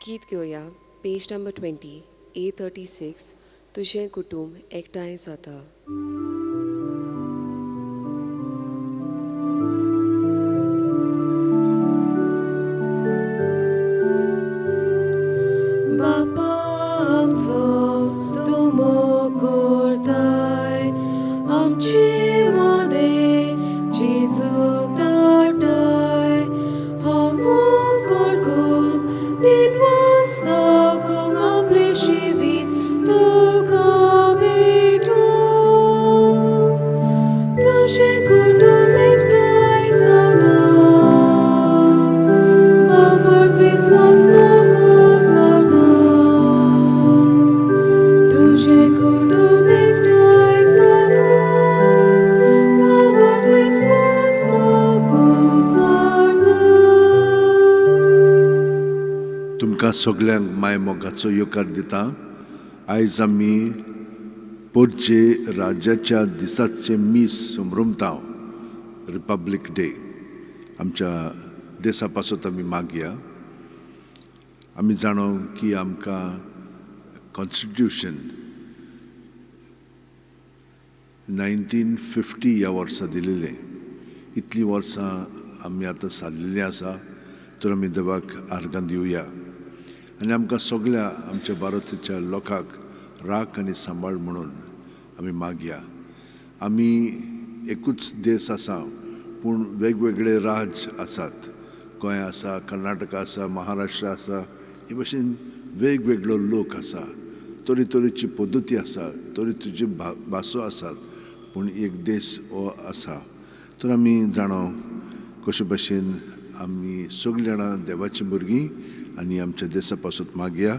गीत घेऊया page number 20 A36 तुझे कुटुंब एकठांय जाता. बापा आमचो तूं मोग करताय आमची मोदे जेजूक धाडटाय हो मोग करगूक दिनवास दाखोवंक आपले जिवीत तुका भेटूं तुजें कुटुंब एकठांय जाता बाबर्द विस्वास मोगोत जाता तुजें कुटुंब एकठांय जाता बाबर्द विस्वास मोगोत जाता. तुमकां सगल्यांक माय मोगाचो येवकार दिता. आयज आमी पोरचे राज्याच्या दिसाचे मीस संभ्रमतांव रिपब्लीक डे. आमच्या देशा पासत आमी मागया. आमी जाणो की आमकां कॉन्स्टिट्यूशन 1950 ह्या वर्सा दिलेलें. इतलीं वर्सां आमी आतां सारलेलीं आसा, तर आमी देवाक आर्गां दिवया आनी आमकां सगळ्या आमच्या भारताच्या लोकांक राख आनी सांबाळ म्हणून आमी मागया. आमी एकूच देश आसा पूण वेगवेगळे राज्य आसात. गोंय आसा, कर्नाटका आसा, महाराष्ट्र आसा, हे भशेन वेगवेगळो लोक आसा, तरेतरेची पद्दती आसा, तरेतरेची भासो आसात, पूण एक देश हो आसा. तर आमी जाणो कशे भशेन आमी सगळीं जाणां देवाची भुरगीं आनी आमच्या देशा पासून मागया.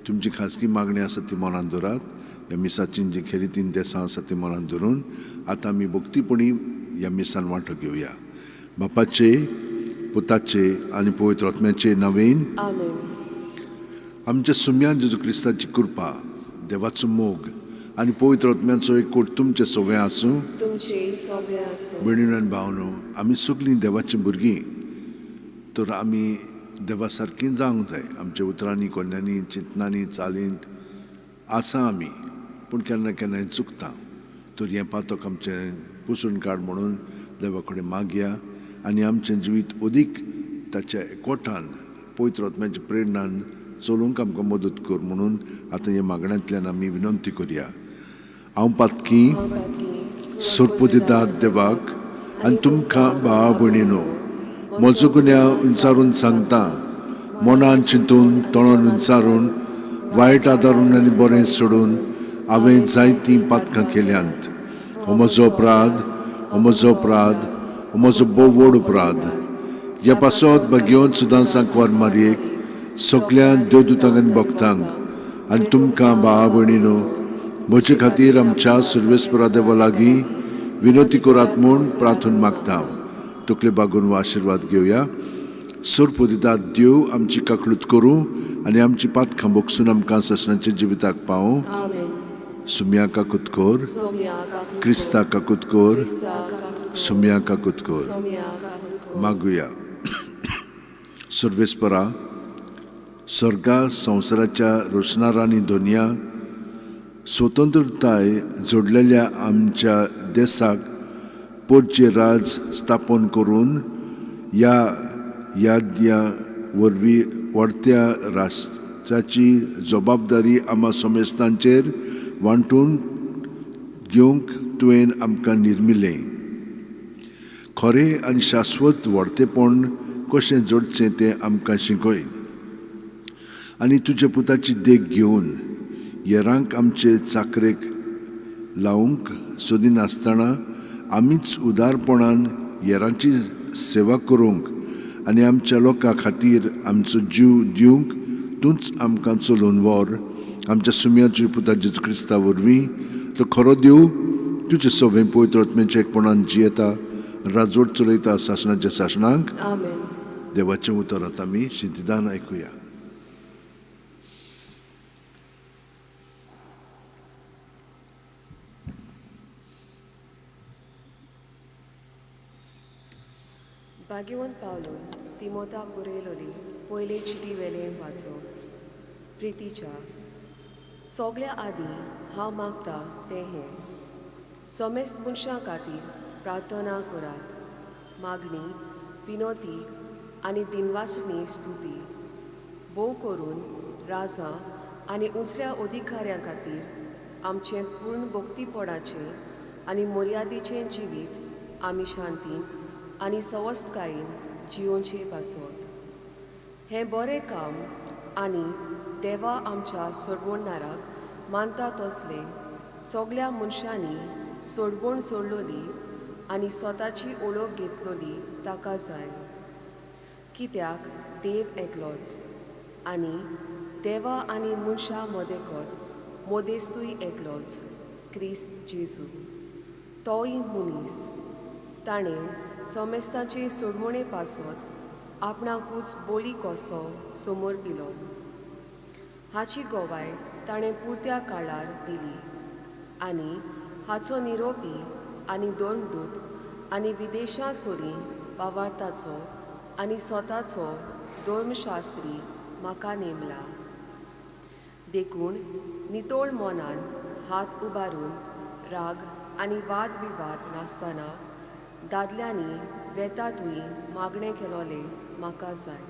तुमची खाजगी मागणी आसा ती मनान दवरात. ह्या मिसाची जी खरी 3 देसां आसा ती मनान दवरून आतां आमी भक्तीपणी ह्या मिसान वांटो घेवया. बापाचे, पुताचे आनी पवित्र आत्म्याचे नांवेन आमेन. आमच्या सुम्यान जेजू क्रिस्ताची कृपा, देवाचो मोग आनी पवित्र आत्म्याचो एकूट तुमचे सगळें आसूं. तुमचे सगळे आसूं. भयणीनो आनी भावनो, आमी सगळीं देवाची भुरगीं, तर आमी देवा सारकीं जावंक जाय. आमच्या उतरांनी, कोन्यांनी, चिंतनांनी, चालींत आसा आमी, पूण केन्ना केन्नाय चुकता. तर हें पातक आमचें पुसून काड म्हणून देवा कडेन मागया आनी आमचें जिवीत अदीक ताच्या एकवटान पवित्र आत्म्याच्या प्रेरणान चलूंक आमकां मदत कर म्हणून आतां हे मागण्यांतल्यान आमी विनंती करया. हांव पातकी सोडपो दिता देवाक आनी तुमकां भावा भयणीनो, म्हजो गुन्यांव विचारून सांगता. मनान चिंतून, तोंडान विचारून, वायट आदारून आनी बरें सोडून हांवें जायतीं पातकां केल्यांत. हो म्हजो अपराध, हो म्हजो अपराध, हो म्हजो भोव व्हड अपराध. ह्या पासत भाग्योन सुद्दां सांकवार मारयेक, सगळ्या देवदूतांक आनी भक्तांक आनी तुमकां भावा भयणीनो, म्हजे खातीर आमच्या सर्वेस्परा देवा लागीं विनंती करात म्हूण प्रार्थना मागता. तकले बागून हो आशिर्वाद घेवया. सोडपो दिता देव आमची काकलूत करूं आनी आमची पातकां बोगसून आमकां ससनाच्या जिविताक पावूं. सुम्या काकूत कोर, क्रिस्ता काकूत कोर, सुम्या काकूत कोर. मागुया. सर्वेस्परा, स्वर्गा संवसाराच्या रोशनारांनी दोनिया स्वतंत्रताय जोडलेल्या आमच्या देशाक पोरचे राज स्थापन करून ह्या वरवीं वाडत्या राष्ट्राची जबाबदारी आम्हा सोमेस्तांचेर वांटून घेवंक तुवें आमकां निर्मिलें. खरें आनी शाश्वत व्हडतेपण कशें जोडचें तें आमकां शिकय आनी तुज्या पुताची देख घेवन येरांक आमचे चाकरेक लावंक सोदिनासतना आमीच उदारपणान येरांची सेवा करूंक आनी आमच्या लोकां खातीर आमचो जीव दिवंक तूंच आमकां चलोवन व्हर. आमच्या सुम्याच्या पुता जेजू क्रिस्ता वरवीं तो खरो देव तुजें सगळें पवित्र आत्म्याच्या एकपणान जियेता, राजवट चलयता शासनाच्या शासनाक. देवाचें उतर आतां आमी शिंतिदान आयकुया. भाग्यवंत पावलो तिमोथाक बरयलोली पयले चिटी वेलें वाचप. प्रितीच्या सगळ्या आदीं हांव मागतां तें हें, समेस्त मनशां खातीर प्रार्थना करात. मागणी, विनोती आनी दिनवासणी स्तुती, भोव करून राजा आनी उंचल्या अधिकाऱ्यां खातीर आमचें पूर्ण भक्तीपणाचें आनी मर्यादेचें जिवीत आमी शांतीन आनी सवस्थकायेन जियोवचे पासत. हें बरें काम आनी देवा आमच्या सोडवणाराक मानता तसले सगळ्या मनशांनी सोडवण सोडलोली आनी स्वताची ओळख घेतलोली ताका जाय. कित्याक देव एकलोच आनी देवा आनी मनशां मदेकत मोदेस्तूय एकलोच, क्रिस्त जेजू. तोय मनीस ताणें समेस्तांचे सोडवणे पासत आपणाकूच बोली कसो समोर पिलो. हाची गोवाय ताणें पुरत्या काळार दिली आनी हाचो निरोपी आनी दोन दूत आनी विदेशां सोरी वावरताचो आनी स्वताचो धर्मशास्त्री म्हाका नेमला. देखून नितोळ मोनान हात उबारून राग आनी वाद विवाद नासतना दादल्यांनी वेतातूय मागणें केलोलें म्हाका जाय.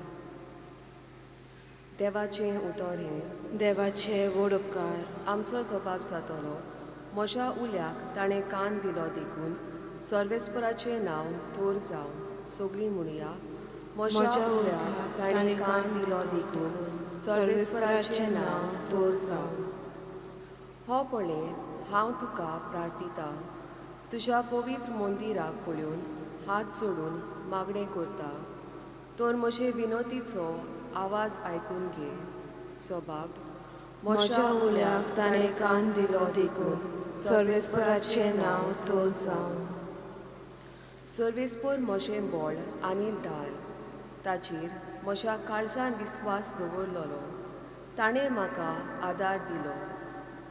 देवाचें उतर हें. देवाचे व्हड उपकार. आमचो जबाब जातलो. म्हज्या उल्याक ताणें कान दिलो देखून सर्वेस्पराचें नांव तोर जावं. सगळीं म्हणया, म्हज्या उल्याक ताणें कान दिलो देखून सर्वेस्पराचें नांव तोर जावं. हो पळय, हांव तुका प्रार्थितां, तुज्या पवित्र मंदिराक पळोवन हात जोडून मागणें करता. तर म्हजे विनोतीचो आवाज आयकून घे. जबाब. म्हज्या उल्याक ताणें कान दिलो देखून सर्वेस्पराचें नांव तोर जावं. सर्वेस्पर म्हजें बोळ आनी ढाल, ताचेर म्हज्या काळजान विस्वास दवरलोलो. ताणें म्हाका आदार दिलो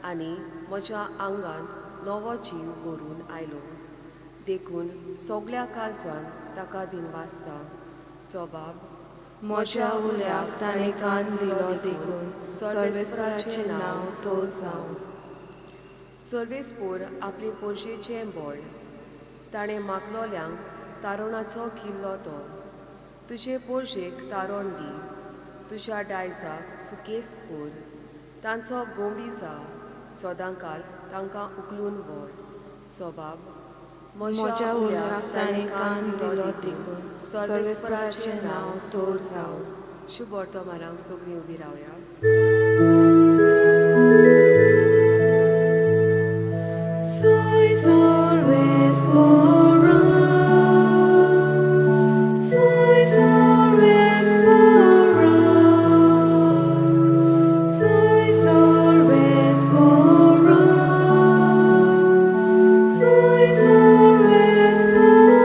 आनी म्हज्या आंगांत नवो जीव भरून आयलो. देखून सगळ्या काळजान ताका दिनवासता. जबाब. म्हज्या उल्याक ताणें कान दिलो देखून सर्वेस्पराचें नांव तोर जावं. सर्वेस्पर आपले पोरशेचें बोळ, ताणें मागलोल्यांक तारुणाचो किल्लो तो. तुजे पोरशेक तारण दी, तुज्या दायजाक सुकेस कोर. तांचो गोंडी जा, सदांकाल तांकां उखलून व्हर. जबाब. म्हज्या उल्याक ताणें कान दिलो देखून सर्वेस्पराचें नांव तोर जावं. शुभ वर्तमानाक सगळीं उबी रावया. Soy sorvespora, soy sorvespora, soy sorvespora, soy sorvespora.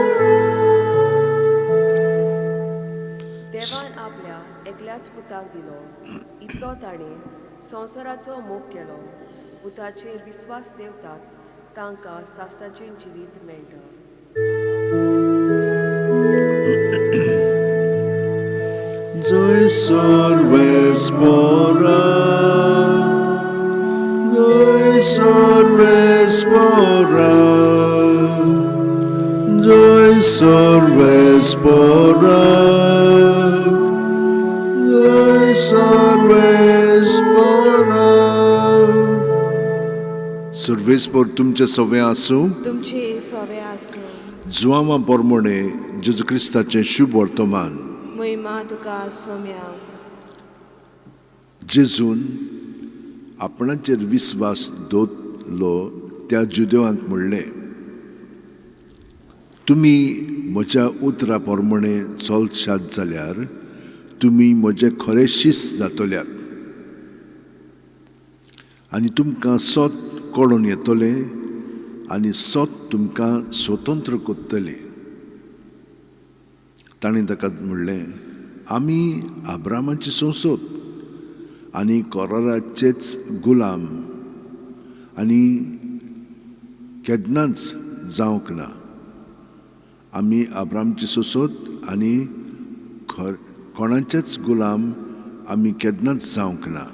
देवान आपल्या एकल्याच पुताक दिलो. इतलो ताणें संवसाराचो मोग केलो. पुताचेर विस्वास देवतात तांकां सास्ताचें जिवीत मेळटा. Soy sorvespora, soy sorvespora, soy sorvespora, soy sorvespora. सर्वेस्पर तुमचे सवे आसूं. तुमची सवे आसूं. जुआंवा पोरमोणे जेजू क्रिस्ताचें शुभ वर्तमान. महिमा तुका सोम्या. जेजून आपणाचेर विस्वास दवरलो त्या जुदेवांक म्हणलें, तुमी म्हज्या उतरा पोरमोणे चलशात जाल्यार तुमी म्हजे खरे शिस्त जातल्यात आनी तुमकां सोत कळून येतले आनी सोत तुमकां स्वतंत्र कोत्तले. ताणें ताका म्हणलें, आमी अब्रामाची संसद आनी कोराराचेच गुलाम आनी केन्नाच जावंक ना. आमी अब्रामची संसद आनी कोणाचेच गुलाम आमी केन्नाच जावंक ना.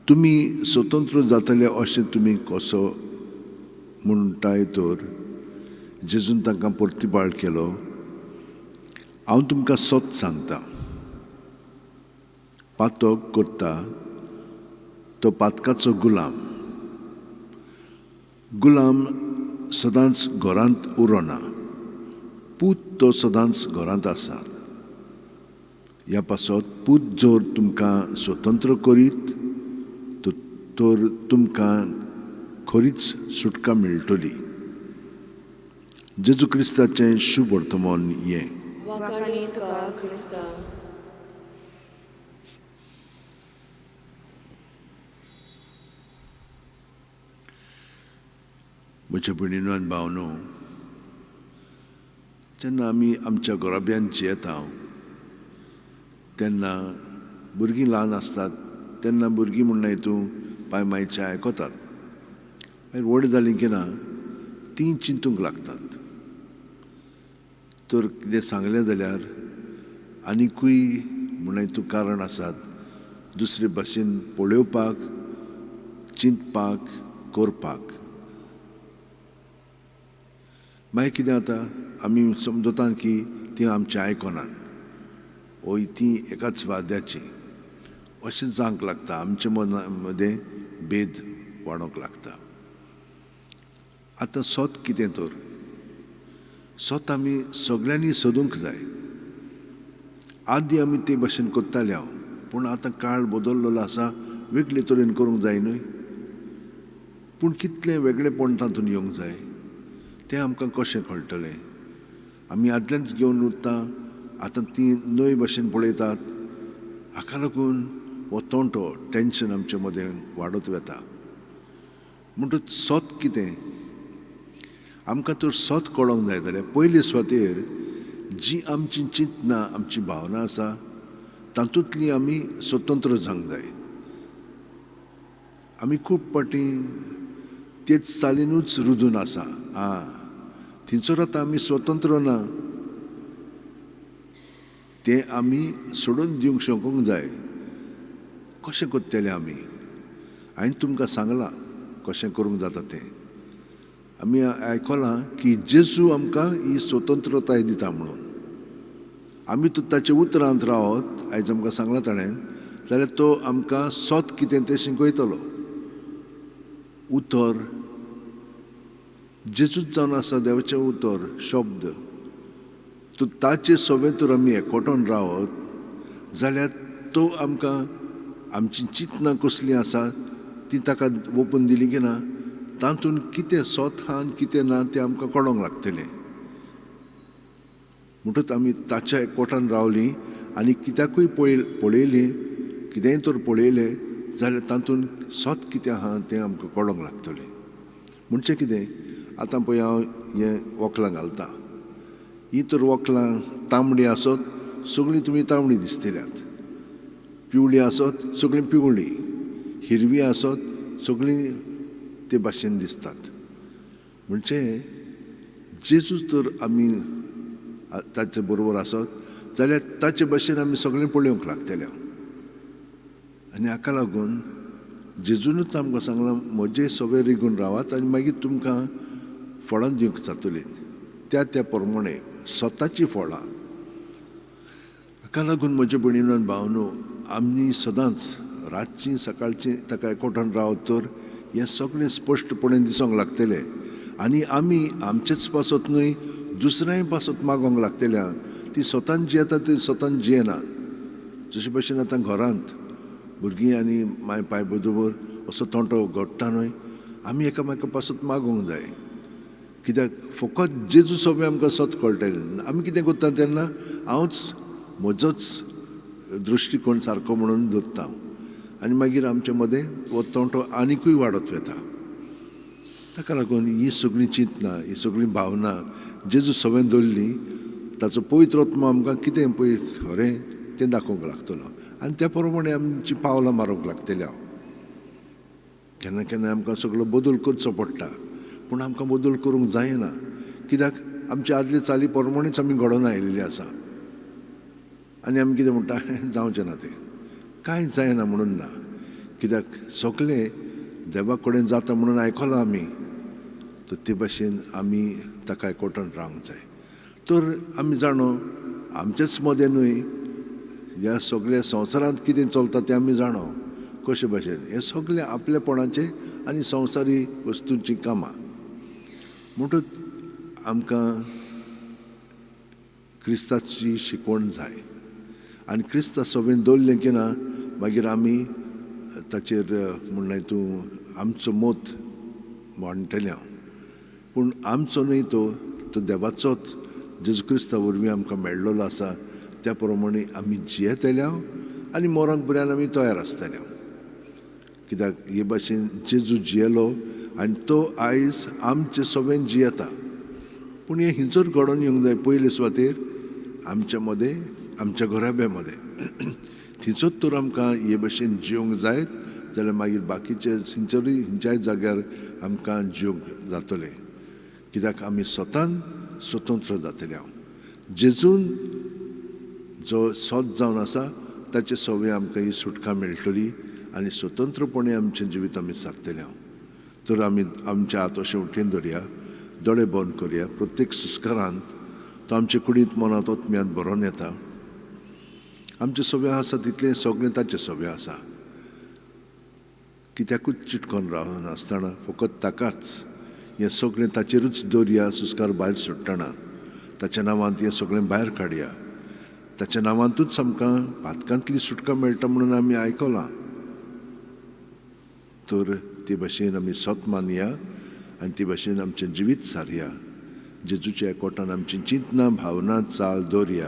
तुमी स्वतंत्र जातले अशें तुमी कसो म्हणटाय तर जेजून तांकां प्रतिबाळ केलो. हांव तुमकां सत सांगता, पातक करता तो पातकाचो गुलाम सदांच घरांत उरना, पूत तो सदांच घरांत आसा. ह्या पासत पूत जर तुमकां स्वतंत्र करीत तर तुमकां खरीच सुटका मेळटली. जेजू क्रिस्ताचें शुभ वर्तमान हें. वखाणी तुका क्रिस्ता. म्हज्या भयणीनो आनी भावनो, जेन्ना आमी आमच्या घोराब्यांत जियेता तेन्ना भुरगीं ल्हान आसतात तेन्ना भुरगीं म्हणना हितूं पांय मायचे आयकतात. मागीर व्हड जालीं की ना तीं चिंतूंक लागतात. तर कितें सांगलें जाल्यार आनिकूय म्हणना हितूं कारण आसात दुसरे भाशेन पळोवपाक, चिंतपाक, करपाक. मागीर कितें जाता, आमी समजतात की तीं आमचें आयकनात, ओय तीं एकाच वाद्याची अशें जावंक लागता. आमच्या मना मदें भेद वाडोंक लागता. आतां सत कितें तर, सत आमी सगळ्यांनी सोदूंक जाय. आदीं आमी ते भाशेन करताले हांव, पूण आतां काळ बदललेलो आसा, वेगळे तरेन करूंक जाय न्हय. पूण कितलें वेगळेपण तातूंत येवंक जाय तें आमकां कशें कळटलें. आमी आदलेंच घेवन उरता, आतां तीं नवी भाशेन पळयतात. हाका लागून हो तोंटो टेन्शन आमचे मदें वाडत वता. म्हणटच सत कितें, आमकां तर सत कळोंक जाय जाल्यार पयले सुवातेर जी आमची चिंतना, आमची भावना आसा तातूंतली आमी स्वतंत्र जावंक जाय. आमी खूब पाटी तेच चालीनूच रुजून आसा. थिंचोर आतां आमी स्वतंत्र ना, तें आमी सोडून दिवंक शकूंक जाय. कशें करतले आमी? हांवें तुमकां सांगलां कशें करूंक जाता तें. आमी आयकलां की जेजू आमकां ही स्वतंत्रताय दिता म्हणून. आमी तर ताच्या उतरांत रावत, आयज आमकां सांगलां ताणें, जाल्यार तो आमकां सत कितें तें शिकयतलो. उतर जेजूच जावन आसा देवाचें उतर, शब्द. तो ताचे सवेतर आमी एकवटून रावत जाल्यार तो आमकां आमची चिंतना कसली आसा ती ताका ओपून दिली की ना, तातूंत कितें सत आहा आनी कितें ना तें आमकां कळोंक लागतलें. म्हणटच आमी ताच्या एकवटान रावलीं आनी कित्याकूय पळयलीं, कितेंय तर पळयलें जाल्यार तातूंत सत कितें आहा तें आमकां कळोंक लागतलें. म्हणचें कितें, आतां पळय हांव हें वखलां घालतां, हीं तर वखलां तांबडी आसत सगळीं तुमी तांबडी दिसतल्यात, पिवळी आसत सगळीं पिवळी, हिरवी आसत सगळीं ते भाशेन दिसतात. म्हणजे जेजूच तर आमी ताचे बरोबर आसत जाल्यार ताचे भाशेन आमी सगळें पळोवंक लागतले. आनी हाका लागून जेजूनच आमकां सांगलां, म्हजे सगळे रिगून रावात आनी मागीर तुमकां फळां दिवंक जातलीं, त्या प्रमाणे स्वताची फळां. हाका लागून म्हज्या भयणीनो आनी भावनो, आमी सदांच रातची सकाळची ताका एकवटान रावत तर हें सगळें स्पश्टपणे दिसूंक लागतलें. आनी आमी आमचेच पासत न्हय, दुसऱ्याय पासत मागोंक लागतल्या. ती स्वतान जियेता ती स्वतान जियेनात. जशे भशेन आतां घरांत भुरगीं आनी माय पाय बरोबर असो तोंटो घडटा न्हय, आमी एकामेका पासत मागोंक जाय. कित्याक फकत जेजू सगळें आमकां सत कळटलें. आमी कितें करता तेन्ना हांवच म्हजोच दृश्टीकोण सारको म्हणून धरता आनी मागीर आमचे मदें हो तोंटो आनिकूय वाडत वता. ताका लागून ही सगळीं चिंतना, ही सगळीं भावना जेजू सगळें दवरली, ताचो पवित्र आत्मा आमकां कितें पळय खरें तें दाखोवंक लागतलो आनी त्या प्रमाणे आमची पावलां मारूंक लागतली. हांव केन्ना केन्ना आमकां सगळो बदल करचो पडटा, पूण आमकां बदल करूंक जायना. कित्याक आमचे आदले चाली प्रमाणेच आमी घडोवन आयिल्लीं आसा आनी आमी कितें म्हणटा जावचें ना तें कांय जायना म्हणून ना, कित्याक सगळें देवा कडेन जाता म्हणून आयकलां आमी, तर ते भाशेन आमी ताका एकवटान रावंक जाय. तर आमी जाणो आमचेच मदेनूय ह्या सगळ्या संवसारांत कितें चलता तें आमी जाणो कशे भाशेन हे सगळे आपलेपणाचे आनी संवसारी वस्तूंची कामां. म्हणटूच आमकां क्रिस्ताची शिकवण जाय आनी क्रिस्त सवेन दवरलें की ना मागीर आमी ताचेर म्हणलें तूं आमचो मोत मांडटले हांव, पूण आमचो न्हय तो देवाचोच जेजू क्रिस्ता वरवीं आमकां मेळ्ळलो आसा. त्या प्रमाणे आमी जियेतले आनी मोरांक बऱ्यान आमी तयार आसतले, कित्याक हे भाशेन जेजू जियेलो आनी तो आयज आमचे सवेन जियेता. पूण हे हिंचोर घडोवन येवंक जाय पयले सुवातेर आमच्या मदें, आमच्या घराब्या मदें. थिंचोच तर आमकां हे भाशेन जिवंक जायत जाल्यार मागीर बाकीचे खंयच्याय जाग्यार आमकां जिवंक जातलें, कित्याक आमी स्वतान स्वतंत्र जातले. जेजून जो सोत जावन आसा ताचे सवे आमकां ही सुटका मेळटली आनी स्वतंत्रपणे आमचें जिवीत आमी सादतले. तर आमी आमच्या हात अशें उठून धरया, दोळे बंद करया. प्रत्येक सुस्कारांत तो आमचे कुडींत मनांत ओतम्यांत बरोवन येता. आमचे सवे आसा तितलें सगळें ताचे सवे आसा, कित्याकूच चिटकोन रावनासतना फकत ताकाच हें सगळें ताचेरूच दवरया. सुस्कार भायर सुट्टना ताच्या नांवांत हें सगळें भायर काडया. ताच्या नांवांतूच आमकां पातकांतली सुटका मेळटा म्हणून आमी आयकलां. तर ते भाशेन आमी सोत मानया आनी ते भाशेन आमचें जिवीत सारया. जेजूच्या एकवटान आमची चिंतना भावना चाल दवरया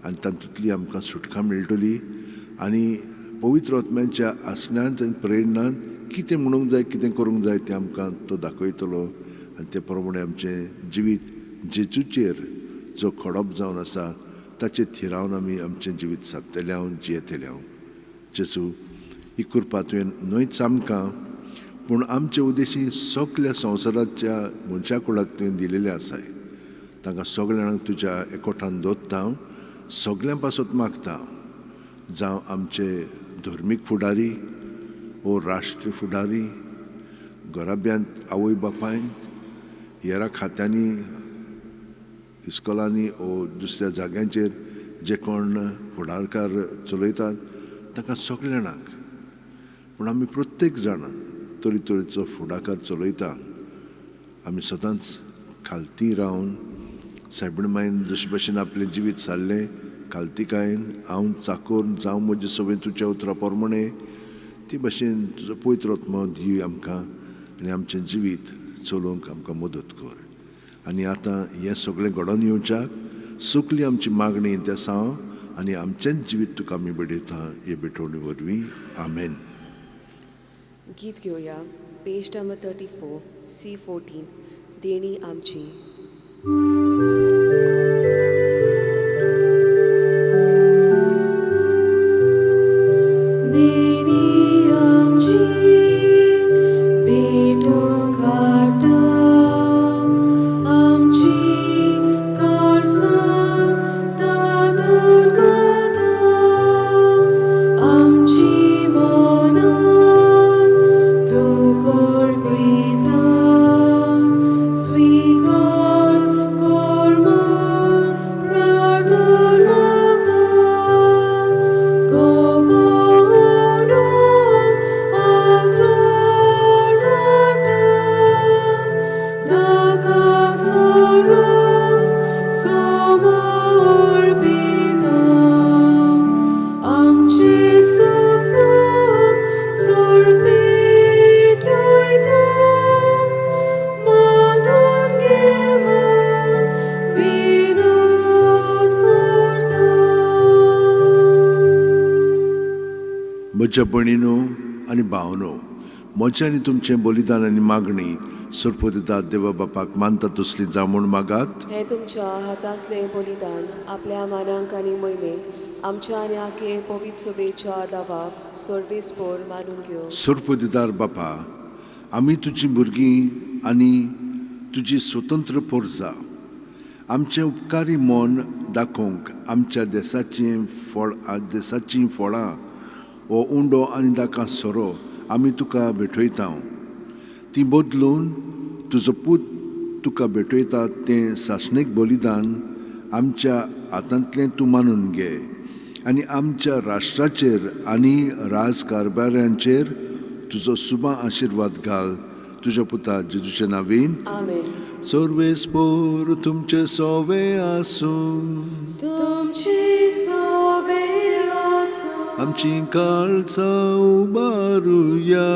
आनी तातूंतली आमकां सुटका मेळटली. आनी पवित्र आत्म्याच्या आसण्यांत आनी प्रेरणांत कितें म्हणूंक जाय, कितें करूंक जाय तें आमकां तो दाखयतलो. आनी ते प्रमाणे आमचें जिवीत जेजूचेर जो खडप जावन आसा ताचे थिरावन आमी आमचें जिवीत सादतले जियेतले. जेजू ही कृपा तुवें न्हयच आमकां पूण आमचे उद्देशी सगळ्या संवसाराच्या मनशा कुळाक तुवें दिलेले आसाय. तांकां सगळ्या जाणांक तुज्या एकवटान दवरता. सगळ्यां पासत मागता, जावं आमचे धर्मीक फुडारी वो राष्ट्रीय फुडारी, घराब्यांत आवय बापायक, हेरां खात्यांनी, इस्कॉलांनी वो दुसऱ्या जाग्यांचेर जे कोण फुडारकार चलयतात तांकां सगळ्या जाणांक. पूण आमी प्रत्येक जाण तरेतरेचो फुडाकार चलयता. आमी सदांच खालती रावन सायबीणमायेन जशे भशेन आपलें जिवीत सारलें खालतीकायेन हांव चाकोर जावं म्हजे सवें तुज्या उतरा प्रमाणे ती भाशेन तुजो पवित्र आत्मा दी आमकां आनी आमचें जिवीत चलोवंक आमकां मदत कर. आनी आतां हें सगळें घडोवन येवच्याक सुकली आमची मागणी त्या सांव आनी आमचेंच जिवीत तुका आमी बेडयता हे बेटोवणी वरवीं. आमेन. गीत घेवया. पेज नंबर 34 C14 देणी आमची. म्हज्या भयणीनो आनी भावनो, म्हजें आनी तुमचें बलिदान आनी मागणी सुरपदितात देवा बापाक मानता तसली जावं म्हूण मागात. हे तुमच्या हातांतले बलिदान आपल्या मानांक आनी मोहिमेक आमच्या आनी आखे पवित्र सभेच्या दावाक सर्वेस्पोर मानून घेवं. सुरपदिदार बापा, आमी तुजी भुरगीं आनी तुजी स्वतंत्र पोरजा. आमचें उपकारी मन दाखोवंक आमच्या देशाचीं फळां हो उंडो आनी दाका सोरो आमी तुका भेटयता. ती बदलून तुजो पूत तुका भेटयता तें सासणीक बलिदान आमच्या हातांतलें तूं मानून घे आनी आमच्या राष्ट्राचेर आनी राजकारभाऱ्यांचेर तुजो सुबा आशिर्वाद घाल. तुज्या पुता जेजूच्या नांवेन आमेन. सर्वेस्पोर तुमचे सोवे आसूं, तुमची सोबे आसूं, आमची काळजां उबारुया.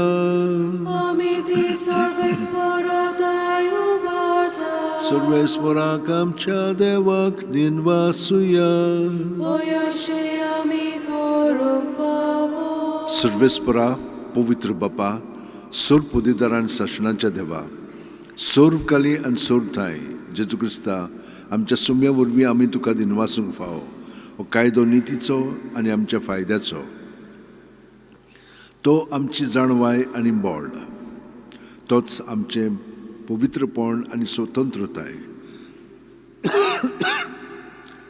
आमी ती सर्वेस्पराताय उबारता. सर्वेस्पोराक आमच्या देवाक दिनवासुया. अशें आमी करूंक फावो. सर्वेस्परा पवित्र बापा, सोर पोदेदारान शासनाच्या देवा, सोर्वकाली आनी सोर्वताय जेजू क्रिस्ता आमच्या सुम्या वरवीं आमी तुका दिनवासूंक फावो. हो कायदो नितीचो आनी आमच्या फायद्याचो. तो आमची जाणवाय आनी बोळ, तोच आमचें पवित्रपण आनी स्वतंत्रताय.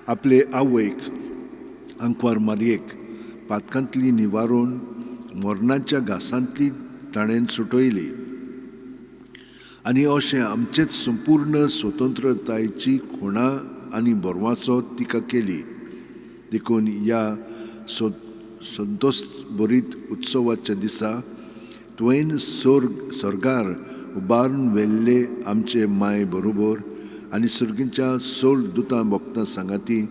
आपले आवयक आंकवार मारयेक पातकांतली निवारून मरणाच्या घासांतली ताणें सुटयली आनी अशें आमचेच संपूर्ण स्वतंत्रतायेची खुणा आनी बोरवाचो तिका केली. देखून ह्या संतोश भरीत उत्सवाच्या दिसा तुवें स्वर्गार उबारून व्हेल्ले आमचे माय बरोबर आनी सर्गींच्या सोळ दुतां भक्तां सांगाती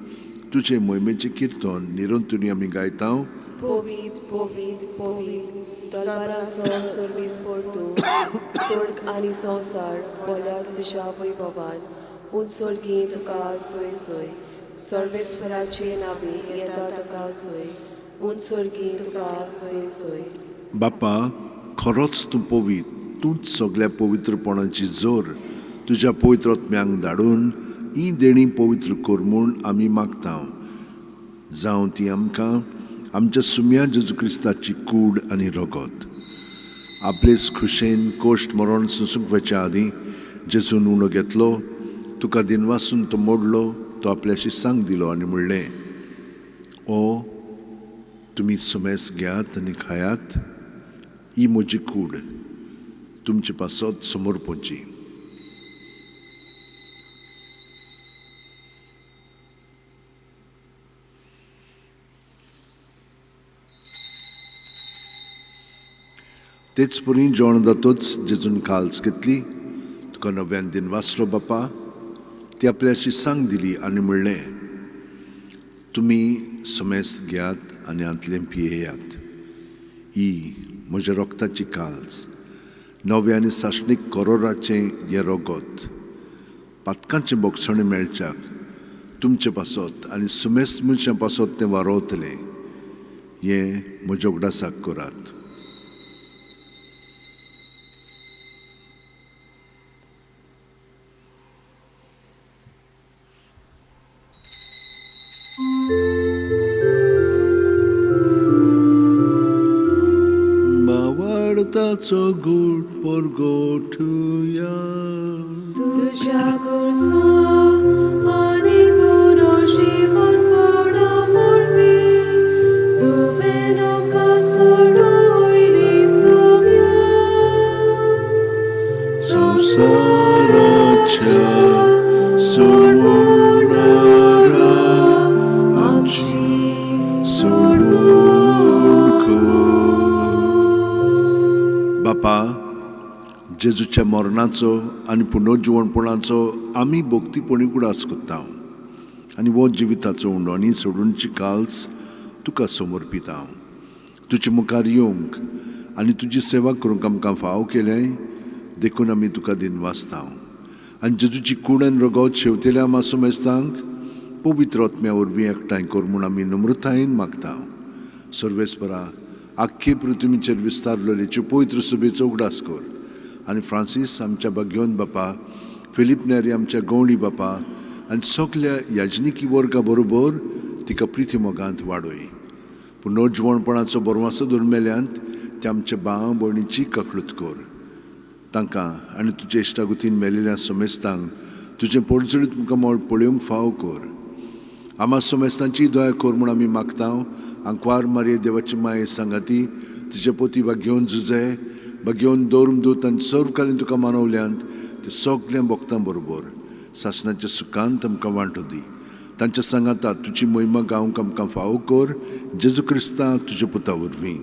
तुजे मोहिमेचें किर्तन निरंतरी आमी गायता. पोवीत पोवीत पोवीत दरबाराचो सर्वेस्पोर तूं, स्वर्ग आनी संवसार बोल्यात तुज्या वैभवान. उंचोलगी तुका सोय सोय, सर्वेस्पराचे नांवे येता तुका सोय. उंचोलगी तुका सोय सोय. बापा, खरोच तूं पवित. तूंच सगळ्या पवित्रपणाची जोर तुज्या पवित्र आत्म्यांक धाडून ही देणी पवित्र कर म्हूण आमी मागता. जावं ती आमकां आमच्या सुम्या जेजू क्रिस्ताची कूड आनी रगत. आपलेच खुशेन कोश्ट मरण सुसूंकच्या आदीं जेजून उणो घेतलो, तुका दिनवासून तो मोडलो, तो आपल्या शिसांक दिलो आनी म्हणलें, ओ तुमी सुमेस घेयात आनी खायात, ही म्हजी कूड तुमचे पासत समोर पोंची. तेच परी जेवण जातोच जेजून काल्स घेतली, तुका नव्यान दिन वाचलो बापा. ती आपल्या शिसांक दिली आनी म्हणलें, तुमी सुमेस घेयात आनी हांतलें पियेयात. ही म्हज्या रोगताची काल्स, नवे आनी सासणीक करोराचें हें रगत. पातकांचें बोगसणें मेळच्याक तुमचे पासत आनी सुमेस मनशां पासत तें वारोवतलें. हें म्हज्या उगडासाक करात. मावाडताचो गूट परगोठुया. तुझ्या गोरसो आनी पुनर्जीवन पडा वरवीं तुवें आमकां सोडूयली सोम्या. संवसाराच्या सोडवणारा आमची सोडवण कर. बापा, जेजूच्या मरणाचो आनी पुनर्जीवणपणाचो आमी भोक्तीपणी उडास करता आनी वो जिविताचो उंडोनी सोडूनची काल्स तुका समर्पिता. तुजे मुखार येवंक आनी तुजी सेवा करूंक आमकां फाव केलें, देखून आमी तुका दिन वाचता. आनी जेजूची कूड आनी रगत शेवतेल्या मासूम मेस्तांक पवित्र आत्म्या वरवीं एकठांय कर म्हूण आमी नम्रतायेन मागता. सर्वेस्परा, आख्खे पृथ्वीचेर विस्तारलेल्यो पवित्र सभेचो उगडास कर. आनी फ्रांसीस आमच्या भाग्योन बापा, फिलीप नेरी आमच्या गवळी बापा आनी सगल्या याजनिकी वर्गा बरोबर तिका प्रिती मोगांत वाडय. पुनर्जीवणपणाचो बरवासो दरमेल्यांत ते आमच्या भाव भयणीची कखलूत कर. तांकां आनी तुजे इश्टागुतीन मेलिल्ल्या समेस्तांक तुजें पडजळीत तुमकां मोळ पळोवंक फाव कर. आम्हा सोमेस्तांची दया कोर म्हूण आमी मागता. आंकवार मारये देवाची माये सांगाती तिचे पोती बा घेवन झुजे बा घेवन दवरून दूत आनी सर्वकालीन तुका मानवल्यांत ते सगल्या भक्तां बरोबर सासणाच्या सुखांत आमकां वांटो दी. तांच्या सांगाता तुजी महिमा गावंक आमकां फावो कर. जेजू क्रिस्ता तुज्या पुता वरवीं.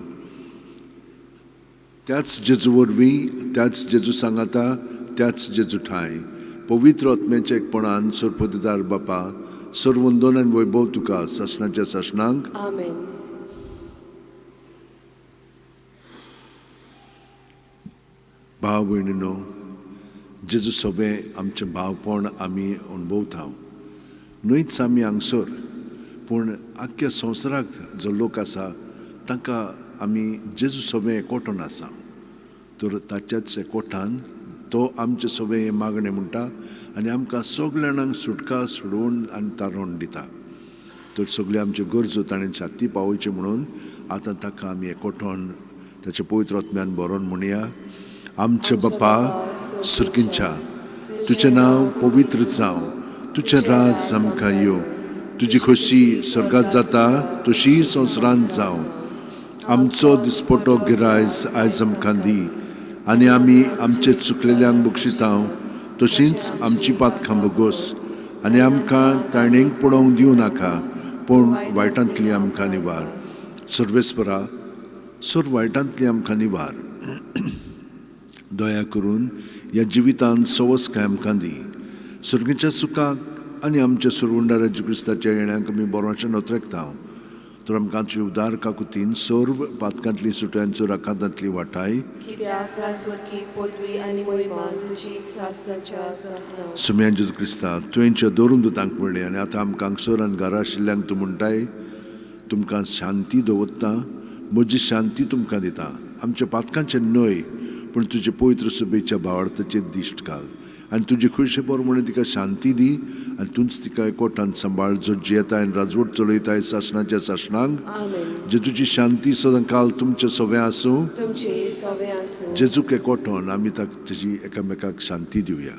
त्याच जेजू वरवीं, त्याच जेजू सांगाता, त्याच जेजू ठाय पवित्र आत्म्याच्या एकपणान सर्वपदीदार बापा सर्ववंदन आनी वैभव तुका सासणाच्या सासणांक. आमेन. भाव भयणीनो, जेजू सोबे आमचें भावपण आमी अणभवता. न्हयच आमी हांगसर पूण आख्ख्या संवसाराक जो लोक आसा तांकां आमी जेजू सोबे एकवटून आसा. तर ताच्याच एकवटान तो आमचे सोबे हे मागणें म्हणटा आनी आमकां सगळ्या जाणांक सुटका सोडवून आनी तारण दिता. तर सगळ्यो आमच्यो गरजो ताणें छाती पावोवचे म्हणून आतां ताका आमी एकवटोन ताच्या पवित्र आत्म्यान बरोवन म्हणया. आमचे बापा सुर्गींच्या, तुजें नांव पवित्र जावं, तुजें राज आमकां येवं, तुजी खोशी स्वर्गांत जाता तशी संवसारांत जावं. आमचो दिसपटो गिरायज आयज आमकां दी आनी आमी आमचे चुकलेल्यांक बक्षितांव तशींच आमची पातकां बोगोस आनी आमकां ताळणेक पडोवंक दिवं नाका पूण वायटांतली आमकां निवार. सर्वेस्परा सर वायटांतली आमकां निवार. दया करून ह्या जिवितांत सवस्काय आमकां दी. सुर्गेच्या सुखाक आनी आमच्या सुरवंडा जेजू क्रिस्ताच्या येण्याक आमी बरोवचें नोतरेकता. तर आमकां तुजे उदार काकुतीन सर्व पातकांतली सुट्यांचो राखांतांतली वाटाय कित्याक प्रासवडकी पदवी आनी महिमा तुजीच सासणाच्या सासणां. सुम्यान जेजू क्रिस्ता तुवेंच्या दवरून दुतांक म्हणलें आनी आतां आमकां हांगसर आनी घरा आशिल्ल्यांक तूं म्हणटाय तुमकां शांती दवरता, म्हजी शांती तुमकां दिता. आमच्या पातकांचे न्हय पूण तुजे पवित्र सुबेच्या भावार्थाचेर दिश्ट घाल आनी तुजी खुशी प्रमाणे तिका शांती दी आनी तूंच तिका एकवटान सांबाळ जो जियेताय आनी राजवट चलयताय सासणाच्या सासणांक. जेजूची शांती सदां काल तुमचे सोबे आसूं. जेजूक एकवटोन आमी ताची एकामेकाक शांती दिवया.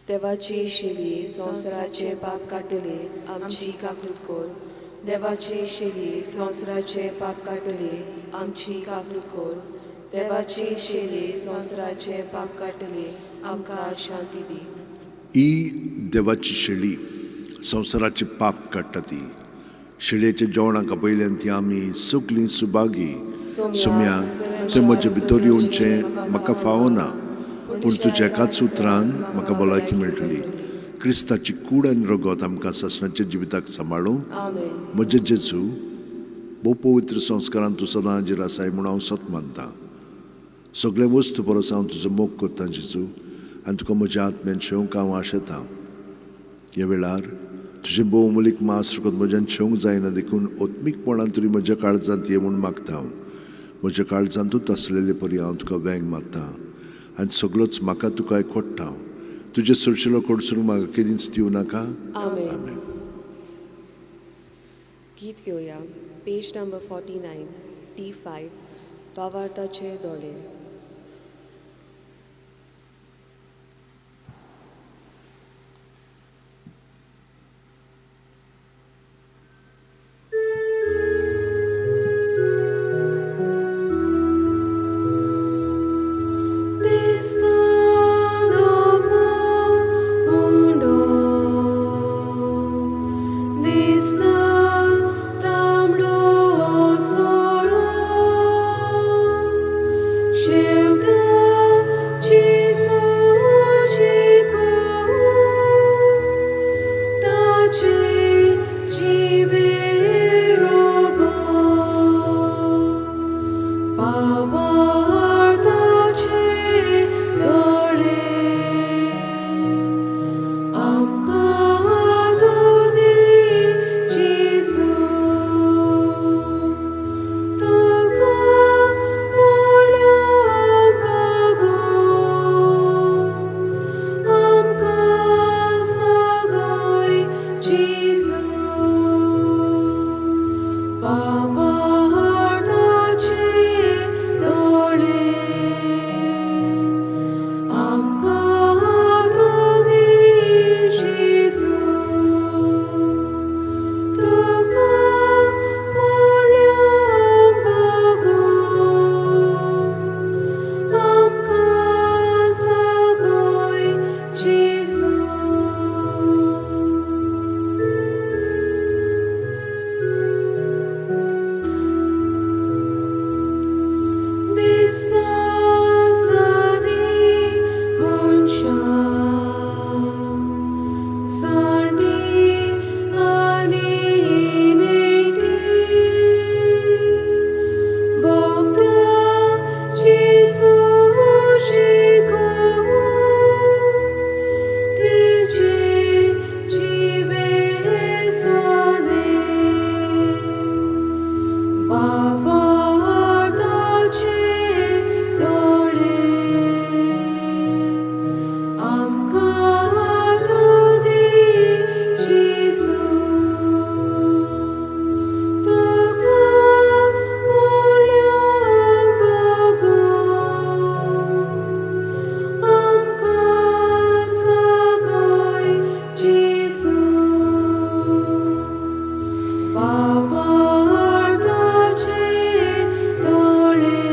देवाची शेली संवसाराचे पाप काडटली आमची काकूट कोर. देवाची शेली संवसाराचे पाप काडटली आमची काकूट कोर. देवाची शेली संवसाराचे पाप काडटली आमकां शांती दी. ही देवाची शेळी संवसाराचे पाप काडटा ती. शेळयेच्या जेवणाक पयल्यान ती आमी सगळीं सुभागी. सुम्या तें म्हजे भितर येवचें म्हाका फावना पूण तुज्या एकाच उतरान म्हाका भलायकी मेळटली. क्रिस्ताची कूड आनी रगत आमकां सासणाच्या जिविताक सांबाळूं. म्हजे जेजू भोव पवित्र संस्कारान तूं सदां हाजीर आसाय म्हूण हांव सत मानतां. सगळे वस्तू परस हांव तुजो मोग करतां जेजू आनी तुका म्हज्या आत्म्यान शेवंक हांव आशेतां. ह्या वेळार तुजें भोवमुलीक मास रगत म्हज्यान शेवंक जायना देखून ओत्मीकपणान तरी म्हज्या काळजांत ये म्हूण मागता हांव. म्हज्या काळजांतूच आसलेले परी हांव तुका वेंग मारतां आनी सगळोच म्हाका तुका एकवटता. तुजे सुरशिलो कडसून म्हाका केदींच दिवं नाका. आमेन. गीत घेवया. पेज नंबर 49 D5 भावार्थाचे दोळे. She वावरताचे दोळे आमकां तूं दी जेजू तुका मुळ्यांक बघून आमकां सगळे जेजू वावरताचे दोळे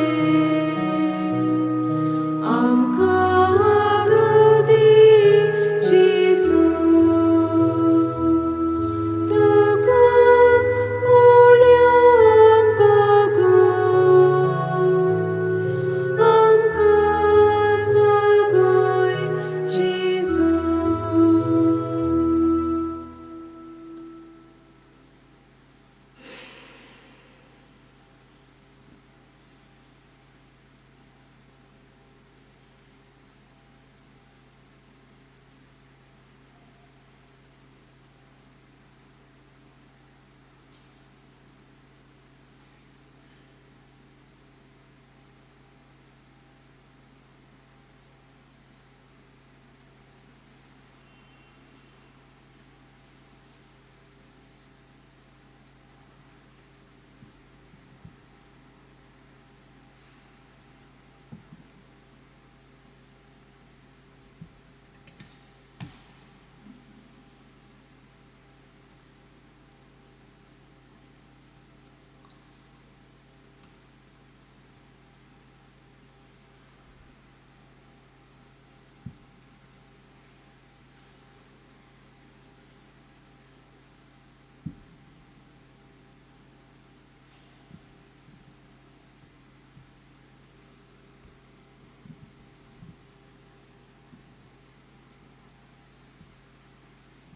आमकां तूं दी जेजू तुका मुळ्यांक बघून आमकां सगळे जेजू